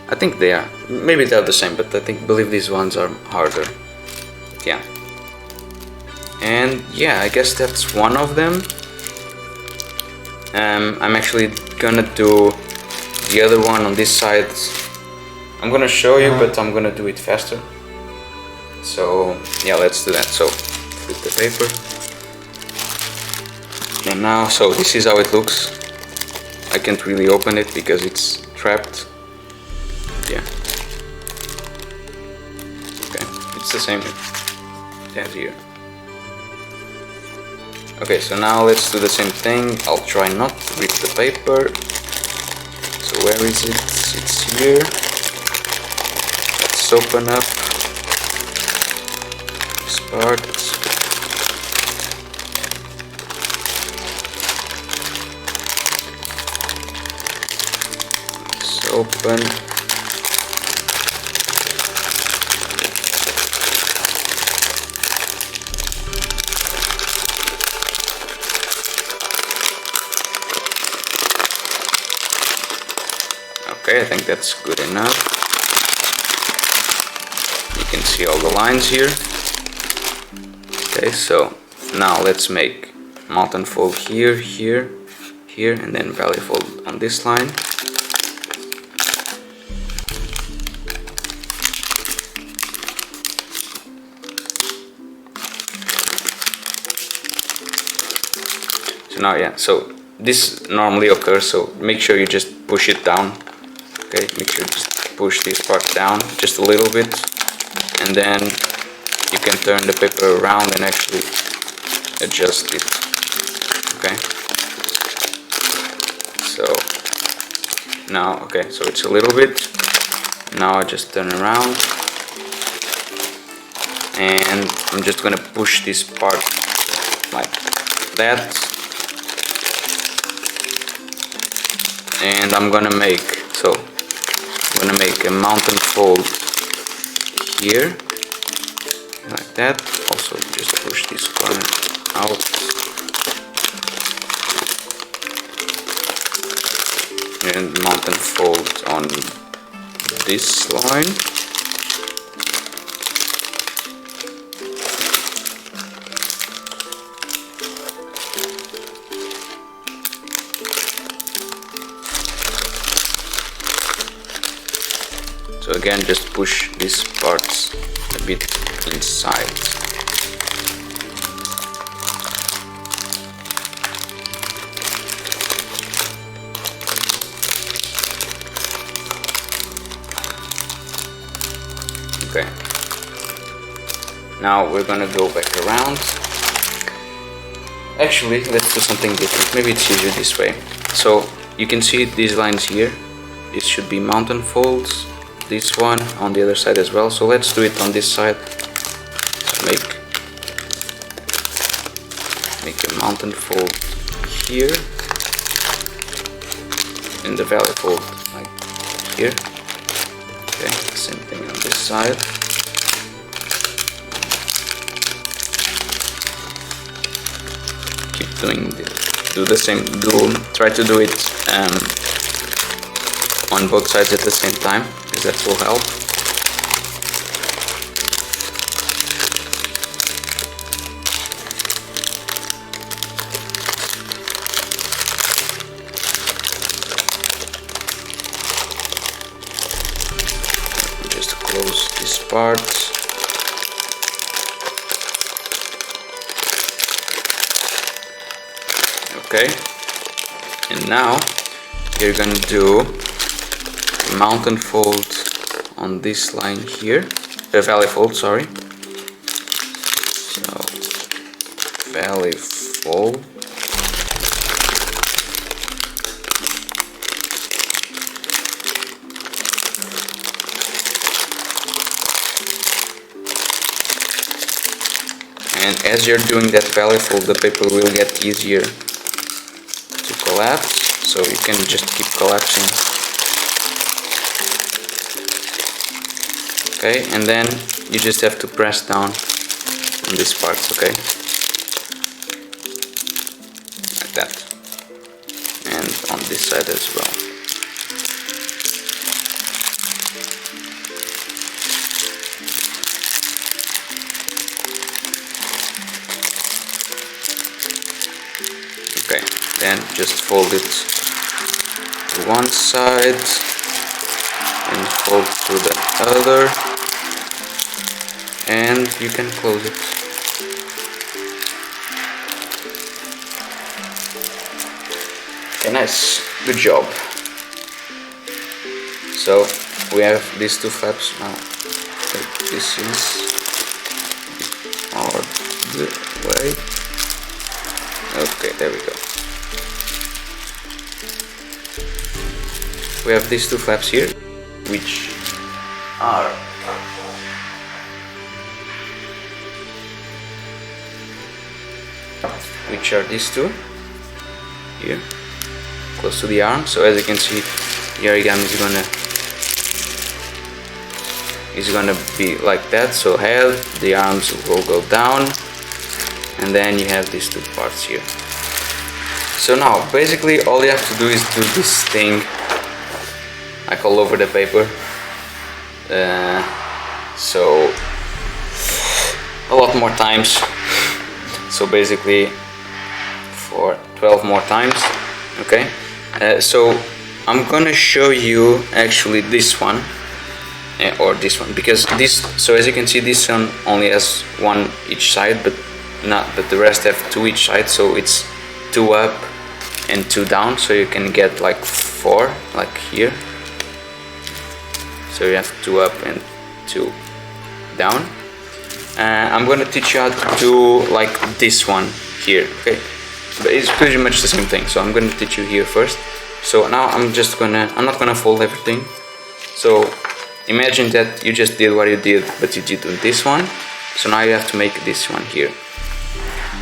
I think they are, maybe they're the same, but believe these ones are harder. Yeah. And yeah, I guess that's one of them. I'm actually gonna do the other one on this side. I'm gonna show you, but I'm gonna do it faster. So yeah, let's do that. So flip the paper. And now, so this is how it looks. I can't really open it because it's trapped. Yeah. Okay, it's the same as here. Okay, so now let's do the same thing. I'll try not to rip the paper. So where is it? It's here. Let's open up this part. Let's open. Okay, I think that's good enough. You can see all the lines here. Okay, so now let's make mountain fold here, here, here, and then valley fold on this line. So now, yeah, so this normally occurs, so make sure you just push it down. Okay, make sure you just push this part down just a little bit, and then you can turn the paper around and actually adjust it. Okay, so Now, okay, so it's a little bit. Now I just turn around, and I'm just gonna push this part like that, and I'm gonna make a mountain fold here like that. Also just push this corner out, and mountain fold on this line. So again, just push these parts a bit inside. Okay. Now we're gonna go back around. Actually, let's do something different. Maybe it's easier this way. So you can see these lines here. This should be mountain folds. This one on the other side as well. So let's do it on this side. Make a mountain fold here, and the valley fold like here. Okay, same thing on this side. Keep doing the same. Try to do it on both sides at the same time, because that will help. Just close this part. Okay, and now you're gonna do mountain fold on this line here, the valley fold, sorry. So valley fold, and as you're doing that valley fold, the paper will get easier to collapse, so you can just keep collapsing. Okay, and then you just have to press down on these parts, okay? Like that. And on this side as well. Okay, then just fold it to one side and fold to the other, and you can close it. Okay, nice, good job. So we have these two flaps now. This is all the way. Okay, there we go. We have these two flaps here, which are these two here, close to the arm. So as you can see, the origami is gonna be like that. So head, the arms will go down, and then you have these two parts here. So now basically all you have to do is do this thing like all over the paper. So a lot more times. So basically for 12 more times. Okay, so I'm gonna show you actually this one or this one, because this, so as you can see, this one only has one each side, but the rest have two each side, so it's two up and two down, so you can get like four, like here. So you have two up and two down. I'm gonna teach you how to do like this one here, okay? But it's pretty much the same thing, so I'm gonna teach you here first. So now I'm not gonna fold everything. So imagine that you just did what you did, but you did on this one. So now you have to make this one here.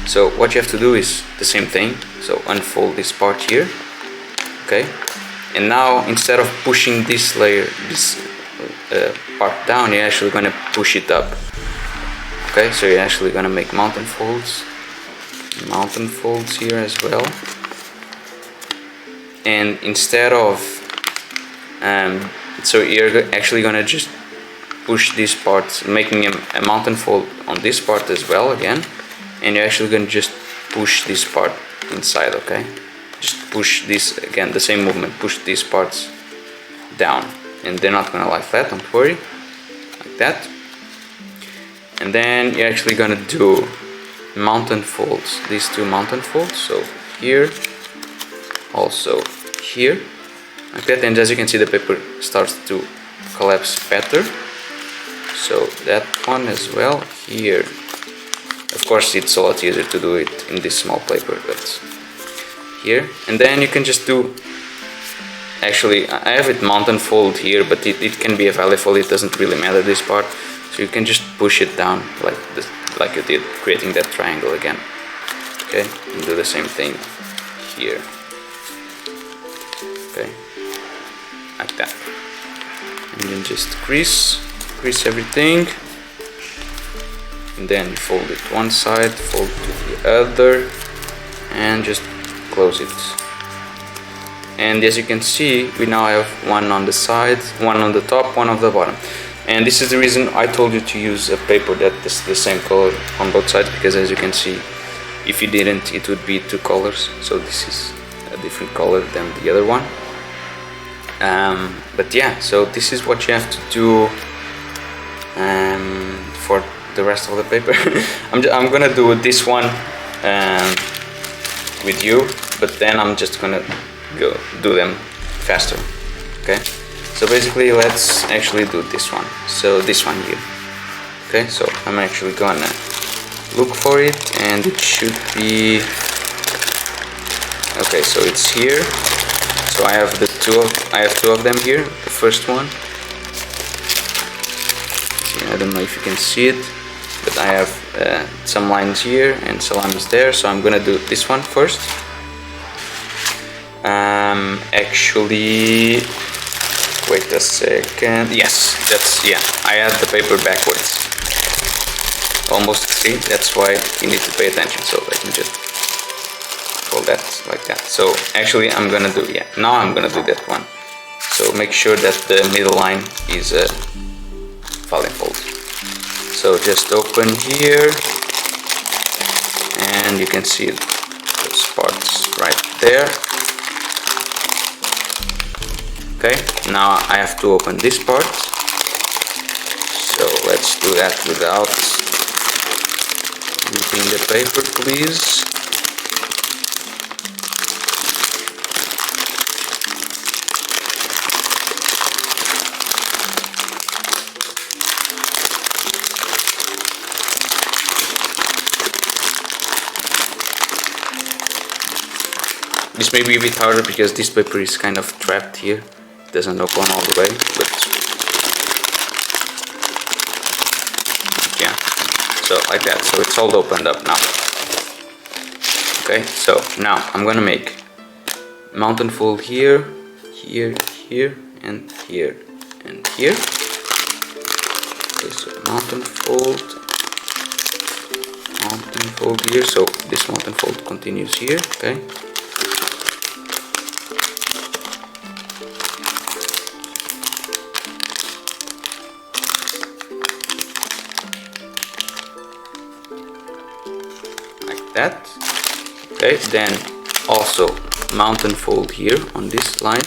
So what you have to do is the same thing. So unfold this part here, okay? And now instead of pushing this layer, this part down, you're actually gonna push it up. Okay, so you're actually gonna make mountain folds here as well. And instead of so you're actually gonna just push this part, making a mountain fold on this part as well again, and you're actually gonna just push this part inside, okay? Just push this again, the same movement, push these parts down, and they're not gonna like that, don't worry, like that. And then you're actually gonna do mountain folds, these two mountain folds, so here, also here, like that. And as you can see, the paper starts to collapse better. So that one as well here. Of course, it's a lot easier to do it in this small paper, but here. And then you can just do, actually I have it mountain fold here, but it can be a valley fold, it doesn't really matter this part. So you can just push it down like this, like you did, creating that triangle again. Okay, and do the same thing here. Okay, like that. And then just crease everything. And then you fold it one side, fold to the other, and just close it. And as you can see, we now have one on the side, one on the top, one on the bottom. And this is the reason I told you to use a paper that is the same color on both sides, because as you can see, if you didn't, it would be two colors. So this is a different color than the other one. But yeah, so this is what you have to do for the rest of the paper. I'm gonna do this one with you, but then I'm just gonna go do them faster. Okay, so basically let's actually do this one. So this one here. Okay, so I'm actually gonna look for it, and it should be okay. So it's here. So I have two of them here. The first one, I don't know if you can see it, but I have some lines here and some lines there. So I'm gonna do this one first. Actually, wait a second. Yes, yeah, I had the paper backwards. Almost, see, that's why you need to pay attention. So let me just fold that like that. So actually I'm gonna do, yeah, now I'm gonna do that one. So make sure that the middle line is a falling fold. So just open here, and you can see those parts right there. Okay, now I have to open this part. So let's do that without moving the paper, please. This may be a bit harder because this paper is kind of trapped here. It doesn't open all the way, but yeah, so like that. So it's all opened up now. Okay, so now I'm gonna make mountain fold here, here, here, and here, and here. Okay, so mountain fold here. So this mountain fold continues here. Okay. That. Okay, then also mountain fold here on this line.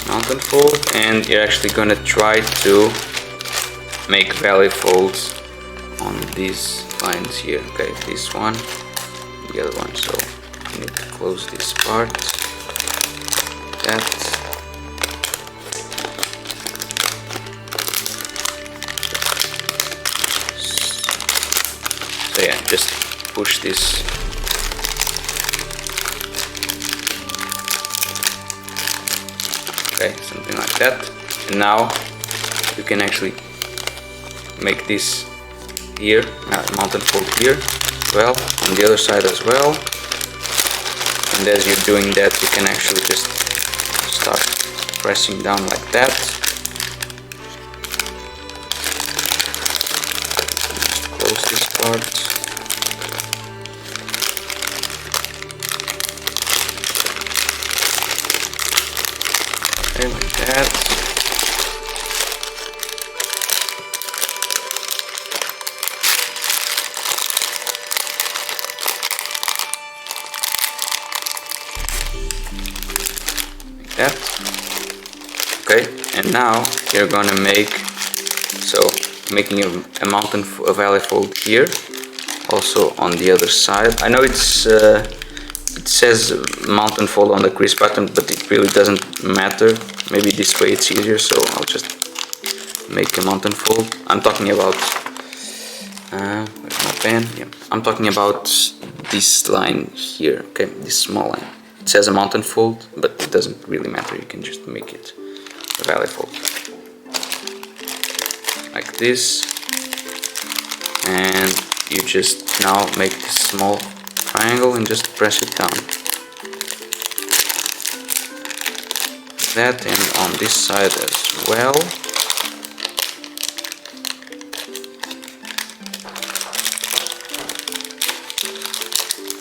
Mountain fold, and you're actually gonna try to make valley folds on these lines here. Okay, this one, the other one. So I need to close this part. that. So yeah, just push this. Okay, something like that. And now you can actually make this here, mountain fold here as well, on the other side as well. And as you're doing that, you can actually just start pressing down like that. Just close this part. Okay, like that. That. Okay, and now you're gonna make, so making a mountain, a valley fold here, also on the other side. I know it's it says mountain fold on the crease pattern, but it really doesn't matter. Maybe this way it's easier, so I'll just make a mountain fold. I'm talking about where's my pen? Yeah, I'm talking about this line here. Okay, this small line. It says a mountain fold, but it doesn't really matter. You can just make it a valley fold like this, and you just now make this small triangle and just press it down. That, and on this side as well.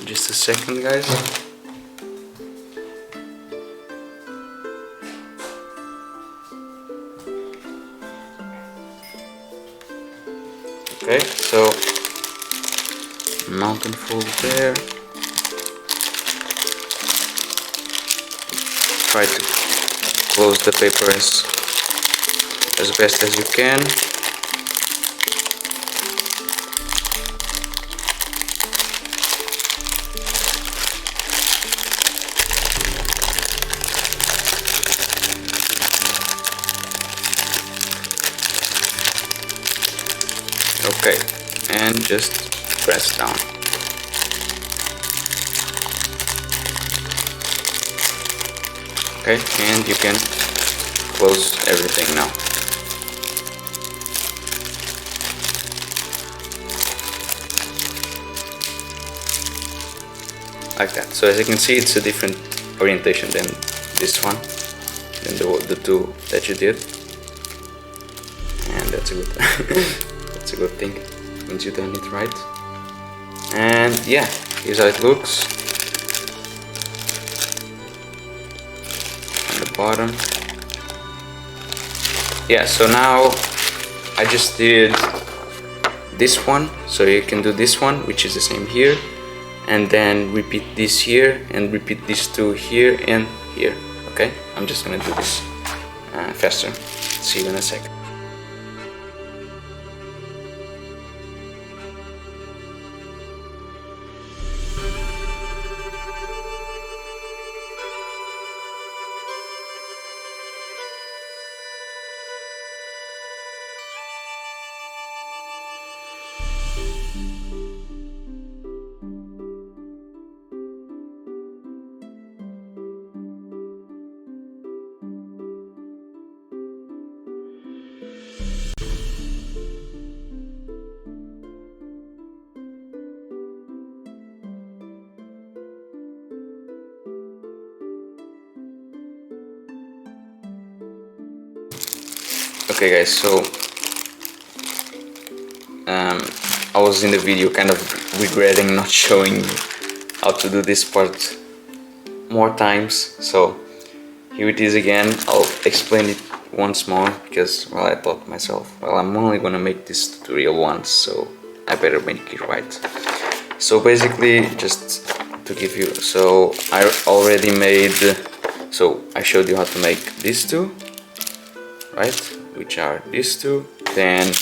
Just a second, guys. Okay, so mountain fold there. Try to close the paper as best as you can. Okay, and just press down. Okay, and you can close everything now. Like that. So as you can see, it's a different orientation than this one, than the two that you did. And that's a good that's a good thing. Means you done it right. And yeah, here's how it looks. On the bottom. Yeah, so now I just did this one, so you can do this one, which is the same here, and then repeat this here, and repeat these two here and here. Okay, I'm just gonna do this faster. See you in a second. Okay guys, so I was in the video kind of regretting not showing you how to do this part more times, so here it is again. I'll explain it once more because, well, I thought myself, well, I'm only gonna make this tutorial once, so I better make it right. So basically, just to give you, so I already made, so I showed you how to make these two, right, which are these two. Then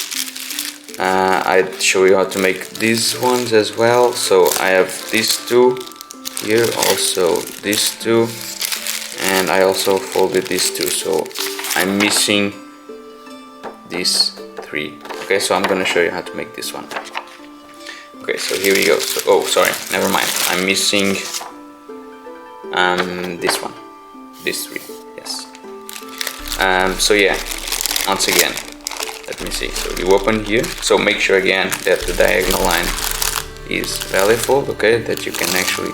I'd show you how to make these ones as well. So I have these two here, also these two, and I also folded these two, so I'm missing these three. Okay, so I'm gonna show you how to make this one. Okay, so here we go. So, oh, sorry, never mind. I'm missing this one, these three. Yes. So yeah, once again, let me see. So you open here. So make sure again that the diagonal line is valley fold. Okay, that you can actually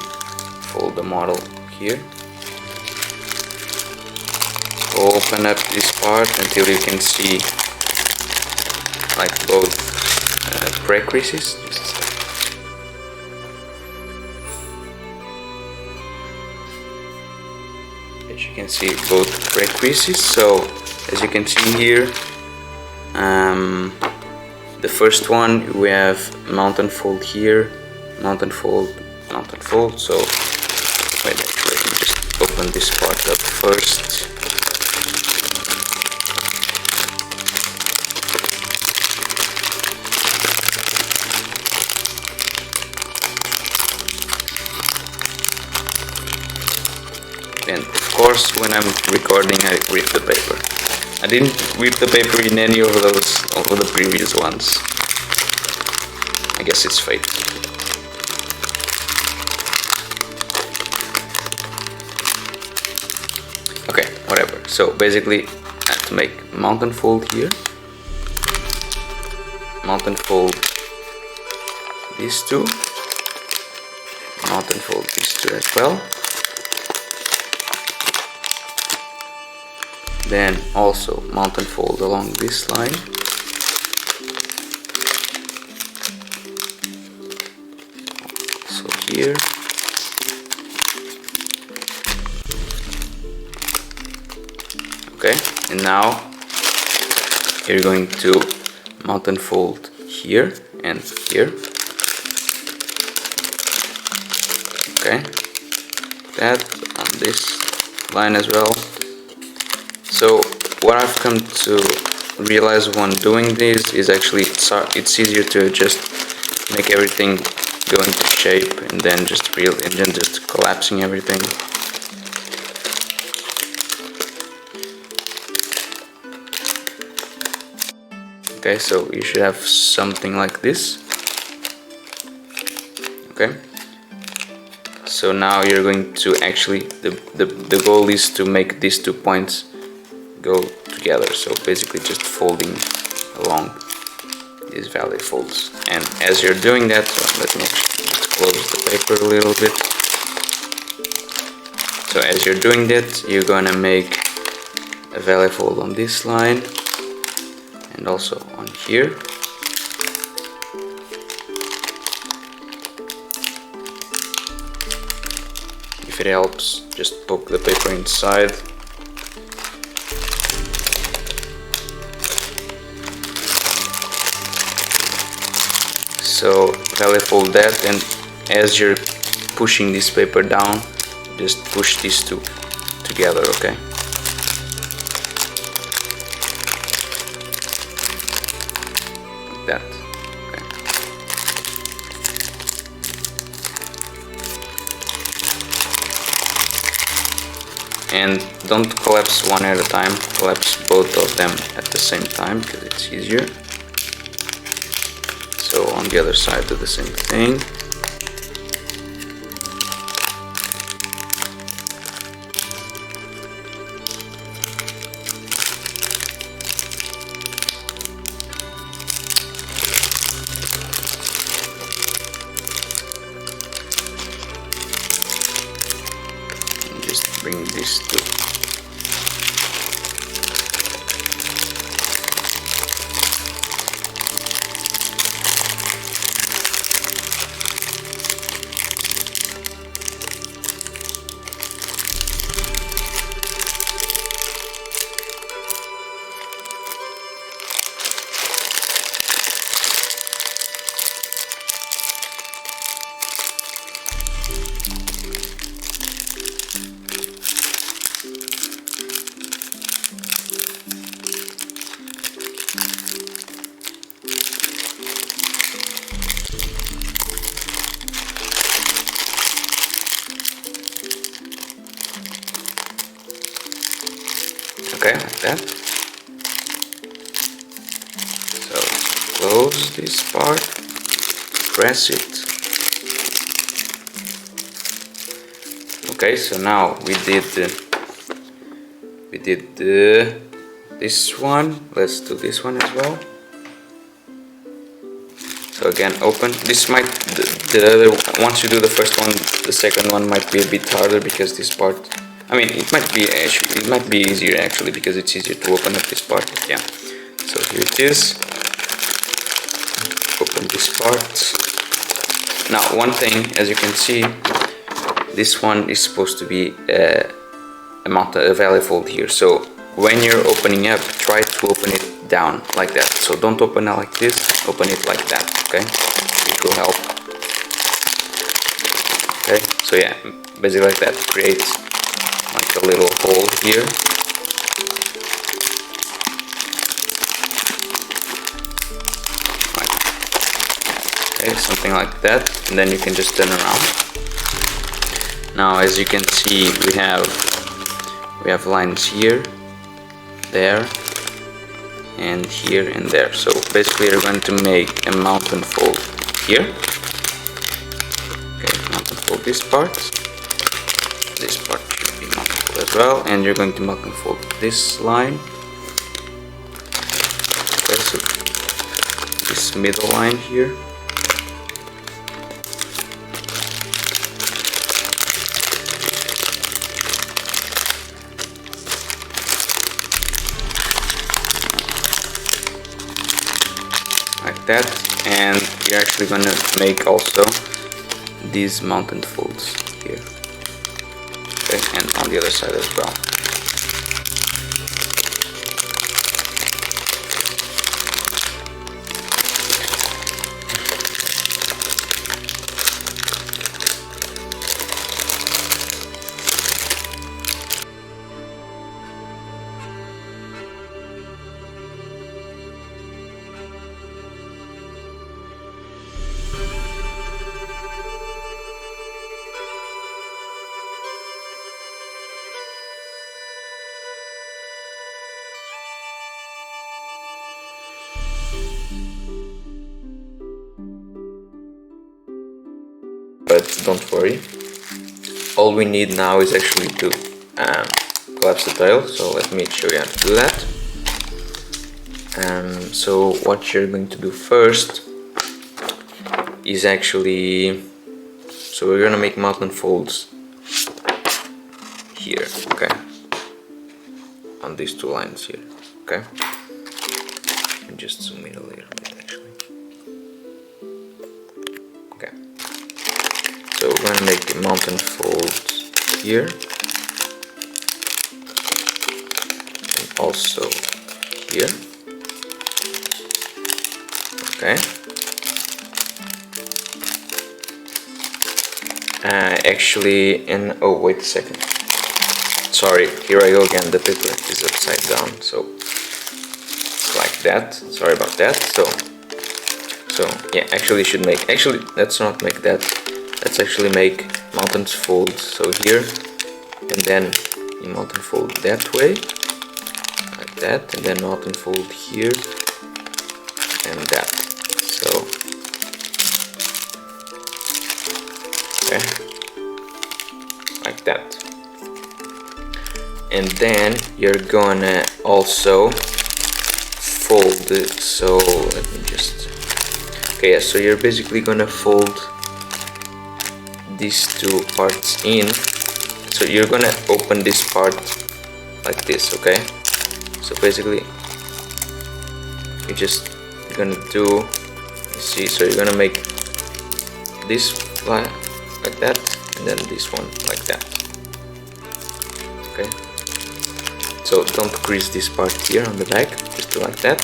fold the model here. Open up this part until you can see like both pre-creases. Just a second. As you can see, both pre-creases. So as you can see here, the first one we have mountain fold here, mountain fold, mountain fold. So wait, actually, let me just open this part up first. And of course, when I'm recording, I rip the paper. I didn't rip the paper in any of the previous ones. I guess it's fate. Okay, whatever. So basically, I have to make mountain fold here, mountain fold these two, mountain fold these two as well. Then also mountain fold along this line. So here. Okay, and now you're going to mountain fold here and here. Okay, that on this line as well. So what I've come to realize when doing this is actually it's easier to just make everything go into shape and then just collapsing everything. Okay, so you should have something like this. Okay. So now you're going to actually the goal is to make these 2 points go together, so basically just folding along these valley folds. And as you're doing that, so let me just close the paper a little bit. So as you're doing that, you're gonna make a valley fold on this line and also on here. If it helps, just poke the paper inside. So valley fold that, and as you're pushing this paper down, just push these two together, okay? Like that, okay. And don't collapse one at a time, collapse both of them at the same time because it's easier. So on the other side do the same thing. And just bring these two. Okay, like that. So close this part, press it. Okay, so now we did this one. Let's do this one as well. So again, open. This might the other, once you do the first one, the second one might be a bit harder because this part. I mean, it might be easier actually because it's easier to open up this part. But yeah. So here it is. Open this part. Now, one thing, as you can see, this one is supposed to be a valley fold here. So when you're opening up, try to open it down like that. So don't open it like this, open it like that, okay? It will help. Okay, so yeah, basically like that. Create like a little hole here. Okay, something like that, and then you can just turn around. Now, as you can see, we have lines here, there, and here and there. So basically we're going to make a mountain fold here. Okay, mountain fold this part. This part should be mountain fold as well, and you're going to mountain fold this line. Okay, so this middle line here. That, and you're actually gonna make also these mountain folds here. Okay, and on the other side as well. But don't worry, all we need now is actually to collapse the tail. So let me show you how to do that. So what you're going to do first is actually, so we're gonna make mountain folds here, okay, on these two lines here, okay. Let me just zoom in a little bit actually. Okay. So we're going to make a mountain fold here, and also here. Okay. Actually, and oh, wait a second. Sorry, here I go again. The paper is upside down, so it's like that. Sorry about that. So yeah, actually, should make. Actually, let's not make that. Let's actually make mountains fold, so here, and then you mountain fold that way, like that, and then mountain fold here, and that, so, okay, like that. And then you're gonna also fold it, so let me just, okay, yeah, so you're basically gonna fold these two parts in, so you're gonna open this part like this, okay? So basically you're gonna do, you see, so you're gonna make this line like that, and then this one like that, okay? So don't crease this part here on the back, just do like that.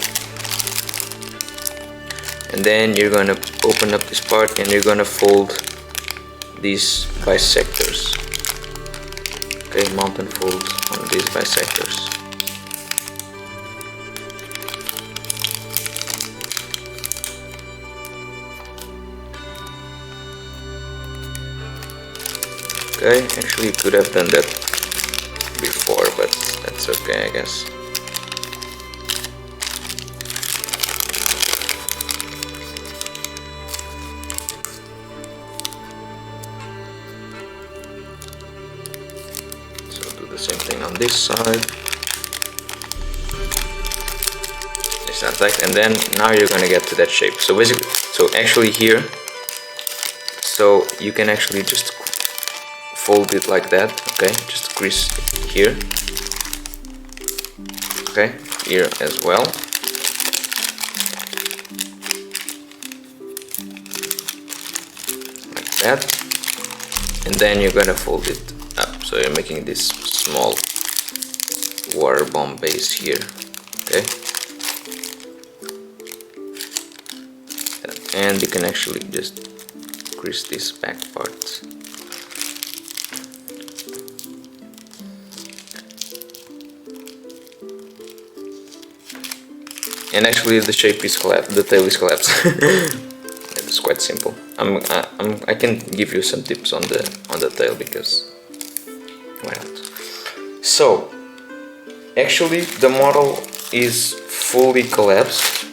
And then you're gonna open up this part and you're gonna fold these bisectors. Okay, mountain fold on these bisectors. Okay, actually you could have done that before, but that's It's okay, I guess. So do the same thing on this side. It's not like, and then now you're gonna get to that shape. So basically, so actually here, so you can actually just fold it like that, okay? Just crease here, okay? Here as well. Like that. And then you're gonna fold it up. So you're making this small water bomb base here, okay? And you can actually just crease this back part. And actually the shape is collapsed, the tail is collapsed. It's quite simple. I can give you some tips on the tail because why not? So actually the model is fully collapsed.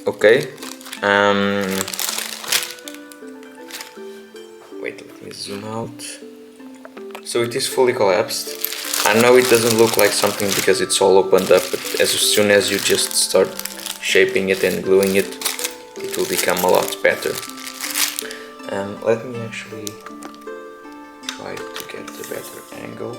Okay. Wait, let me zoom out. So it is fully collapsed. I know it doesn't look like something because it's all opened up, but as soon as you just start shaping it and gluing it, it will become a lot better. Let me actually try to get a better angle.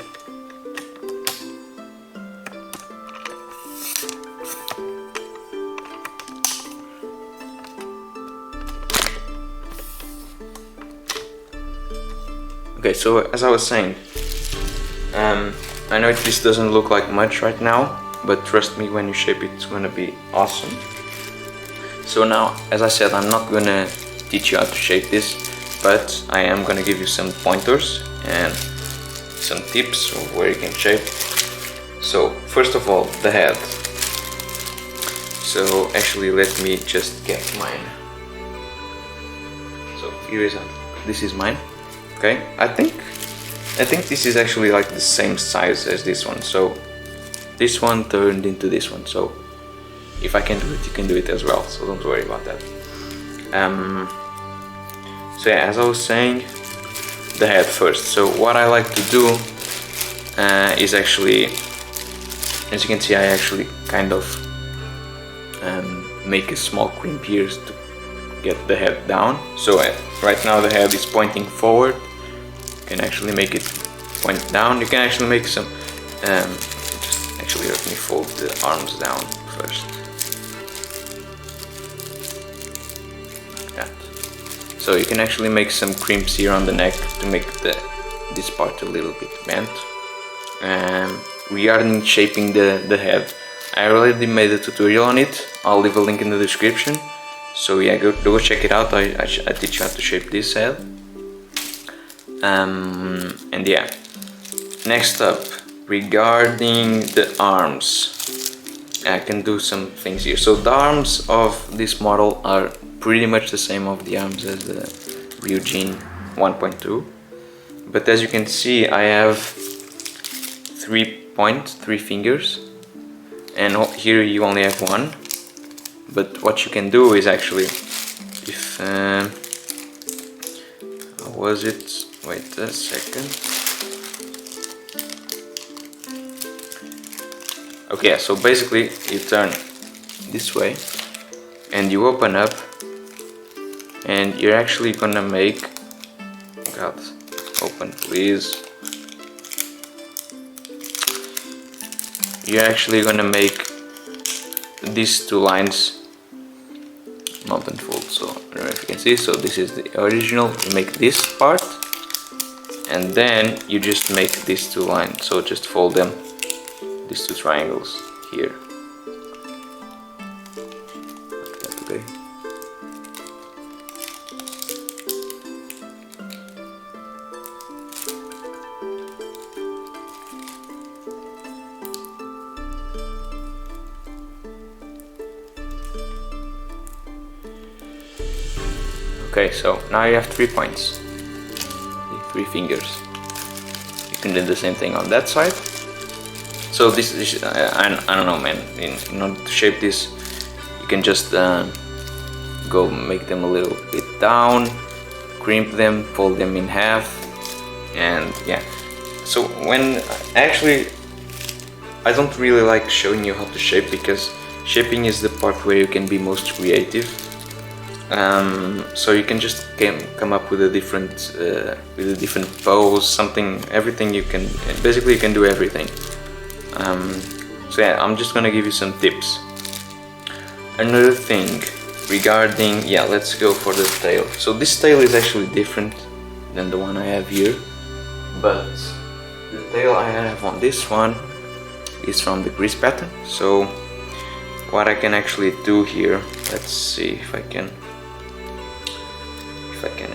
Okay, so as I was saying, I know this doesn't look like much right now, but trust me, when you shape it, it's gonna be awesome. So now, as I said, I'm not gonna teach you how to shape this, but I am gonna give you some pointers and some tips of where you can shape. So first of all, the head. So actually, let me just get mine. So here is this is mine. Okay, I think this is actually like the same size as this one. So this one turned into this one. So if I can do it, you can do it as well. So don't worry about that. So yeah, as I was saying, the head first. So what I like to do is actually, as you can see, I actually kind of make a small crimp here to get the head down. So right now the head is pointing forward. You can actually make it point down. You can actually make some just actually let me fold the arms down first, like that. So you can actually make some crimps here on the neck to make this part a little bit bent. Regarding shaping the head, I already made a tutorial on it. I'll leave a link in the description, so yeah, go check it out. I teach you how to shape this head. And yeah, next up, regarding the arms, I can do some things here. So the arms of this model are pretty much the same of the arms as the Ryujin 1.2, but as you can see, I have 3 fingers, and here you only have 1. But what you can do is actually, if how was it? Wait a second. Okay, so basically you turn this way and you open up, and you're actually gonna make, God, open please. You're actually gonna make these 2 lines mountain fold. So I don't know if you can see. So this is the original. You make this part, and then you just make these 2 lines. So just fold them, these 2 triangles here. Like that, okay. Okay, so now you have 3 points, 3 fingers. You can do the same thing on that side. So this is, I don't know, man, in order to shape this, you can just go make them a little bit down, crimp them, fold them in half, and yeah. So when actually, I don't really like showing you how to shape, because shaping is the part where you can be most creative. So you can just come up with a different pose, something, everything you can. Basically, you can do everything. So yeah, I'm just gonna give you some tips. Another thing regarding, yeah, let's go for the tail. So this tail is actually different than the one I have here, but the tail I have on this one is from the grease pattern. So what I can actually do here, let's see if I can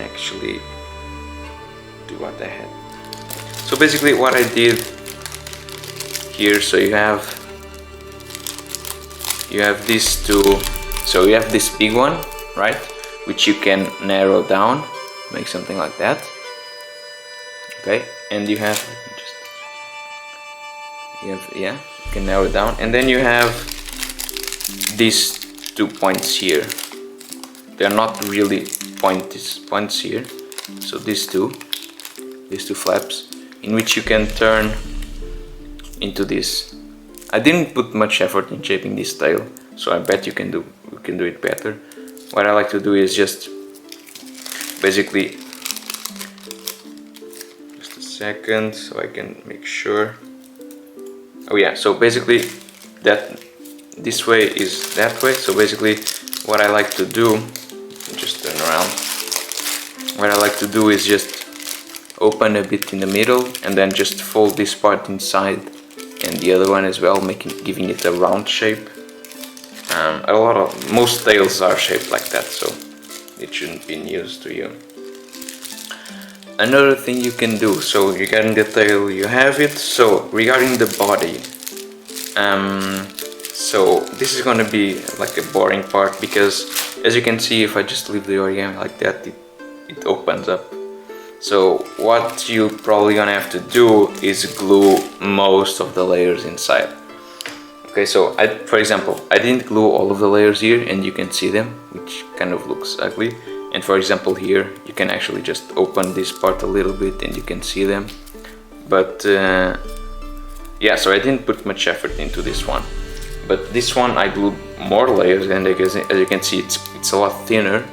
actually do what I had. So basically what I did here, so you have these two. So you have this big one, right, which you can narrow down, make something like that. Okay, and you have yeah, you can narrow it down, and then you have these 2 points here. They're not really points here. So these two flaps, in which you can turn into this. I didn't put much effort in shaping this tail, so I bet you can do it better. What I like to do is just basically, just a second so I can make sure. Oh yeah, so basically that this way is that way. So basically what I like to do, just turn around, what I like to do is just open a bit in the middle and then just fold this part inside and the other one as well, giving it a round shape. Most tails are shaped like that, so it shouldn't be news to you. Another thing you can do, so regarding the tail you have it. So regarding the body, so this is gonna be like a boring part, because as you can see, if I just leave the origami like that, it opens up. So what you probably gonna have to do is glue most of the layers inside. Okay, so for example, I didn't glue all of the layers here, and you can see them, which kind of looks ugly. And for example here, you can actually just open this part a little bit and you can see them. But yeah, so I didn't put much effort into this one. But this one I glued more layers, and as you can see, it's a lot thinner.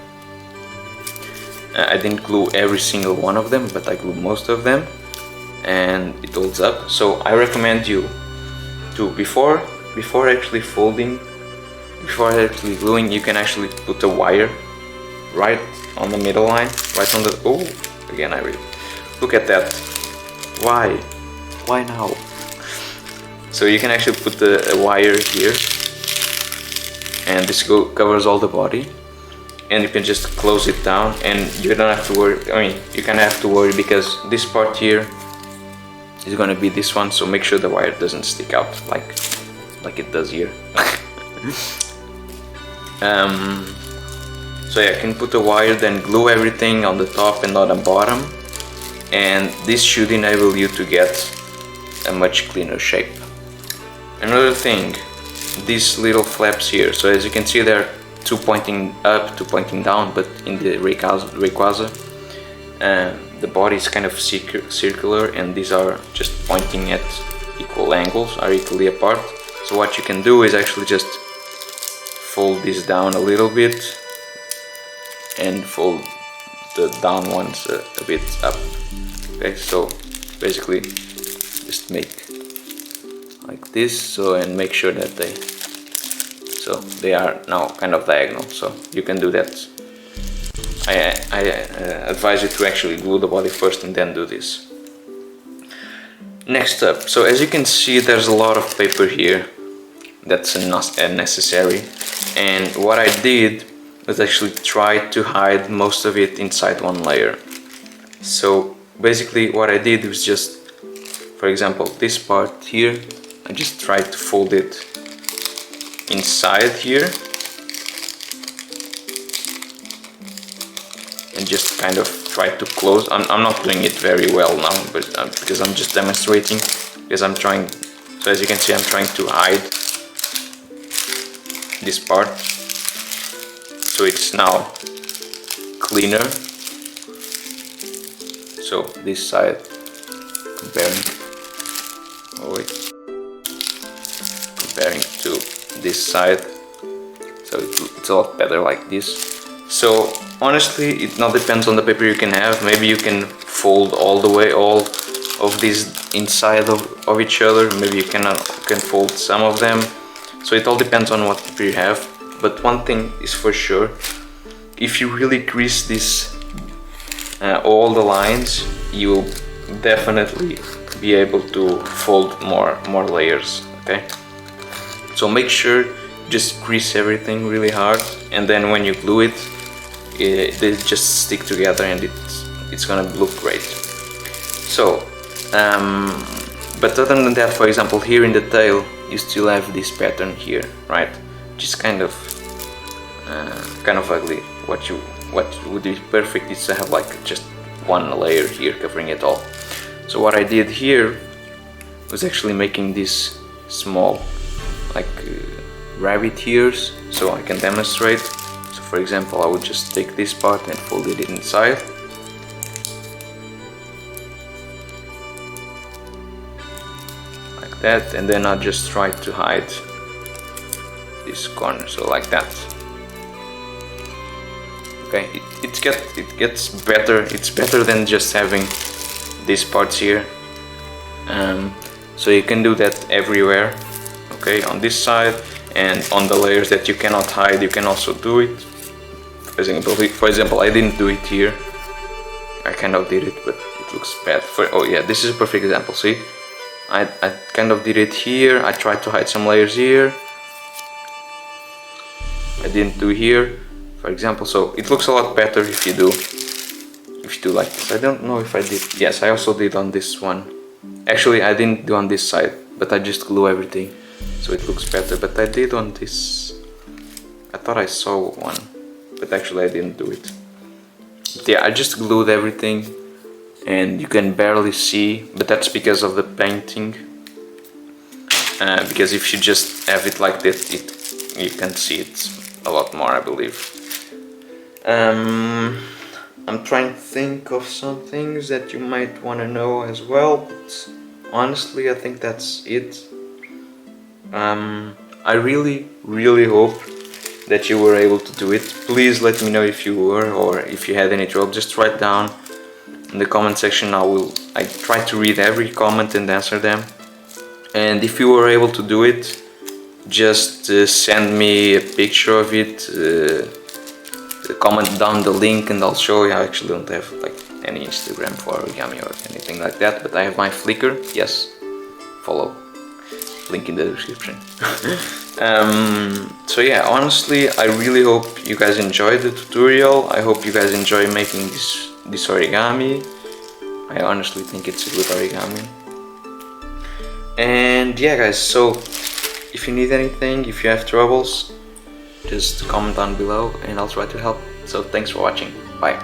I didn't glue every single one of them, but I glued most of them, and it holds up. So I recommend you to, before actually folding, before actually gluing, you can actually put a wire right on the middle line, right on the, oh, again I read, look at that, why now? So you can actually put a wire here, and this covers all the body, and you can just close it down, and you don't have to worry. I mean, you kind of have to worry because this part here is gonna be this one, so make sure the wire doesn't stick out like it does here. So yeah, you can put a wire, then glue everything on the top and on the bottom, and this should enable you to get a much cleaner shape. Another thing, these little flaps here, so as you can see, they're two pointing up, two pointing down, but in the RAYQUAZA the body is kind of circular, and these are just pointing at equal angles, are equally apart. So what you can do is actually just fold this down a little bit and fold the down ones a bit up. Okay, so basically just make like this, so, and make sure that they are now kind of diagonal, so you can do that. I advise you to actually glue the body first and then do this. Next up, so as you can see, there's a lot of paper here that's unnecessary, and what I did was actually try to hide most of it inside one layer. So basically what I did was just, for example, this part here, I just tried to fold it inside here and just kind of try to close. I'm not doing it very well now, but because I'm just demonstrating, because I'm trying So as you can see, I'm trying to hide this part, so it's now cleaner. So this side, comparing to this side, so it's a lot better like this. So honestly, it now depends on the paper you can have. Maybe you can fold all the way all of these inside of each other. Maybe you can fold some of them. So it all depends on what paper you have. But one thing is for sure, if you really grease this all the lines, you will definitely be able to fold more layers. Okay, so make sure just grease everything really hard, and then when you glue it, they just stick together and it's gonna look great. So but other than that, for example, here in the tail you still have this pattern here, right, which is kind of ugly. What would be perfect is to have like just one layer here covering it all. So what I did here was actually making this small like rabbit ears, so I can demonstrate. So for example, I would just take this part and fold it inside, like that, and then I'll just try to hide this corner, so like that. Okay, it gets better. It's better than just having these parts here. So you can do that everywhere. Okay, on this side and on the layers that you cannot hide, you can also do it. For example, I didn't do it here. I kind of did it, but it looks bad. Oh yeah, this is a perfect example. See, I kind of did it here. I tried to hide some layers here. I didn't do here, for example. So it looks a lot better if you do like this. I don't know if I did. Yes, I also did on this one. Actually, I didn't do on this side, but I just glue everything, so it looks better. But I did on this. I thought I saw one, but actually I didn't do it. But yeah, I just glued everything, and you can barely see, but that's because of the painting. Because if you just have it like that, you can see it a lot more, I believe. I'm trying to think of some things that you might want to know as well, but honestly I think that's it. I really hope that you were able to do it. Please let me know if you were, or if you had any trouble. Just write down in the comment section. I try to read every comment and answer them. And if you were able to do it, just send me a picture of it. Comment down the link and I'll show you. I actually don't have like any Instagram for origami or anything like that, but I have my Flickr. Yes, follow, link in the description. So yeah, honestly I really hope you guys enjoyed the tutorial. I hope you guys enjoy making this origami. I honestly think it's a good origami. And yeah guys, so if you need anything, if you have troubles, just comment down below and I'll try to help. So thanks for watching. Bye.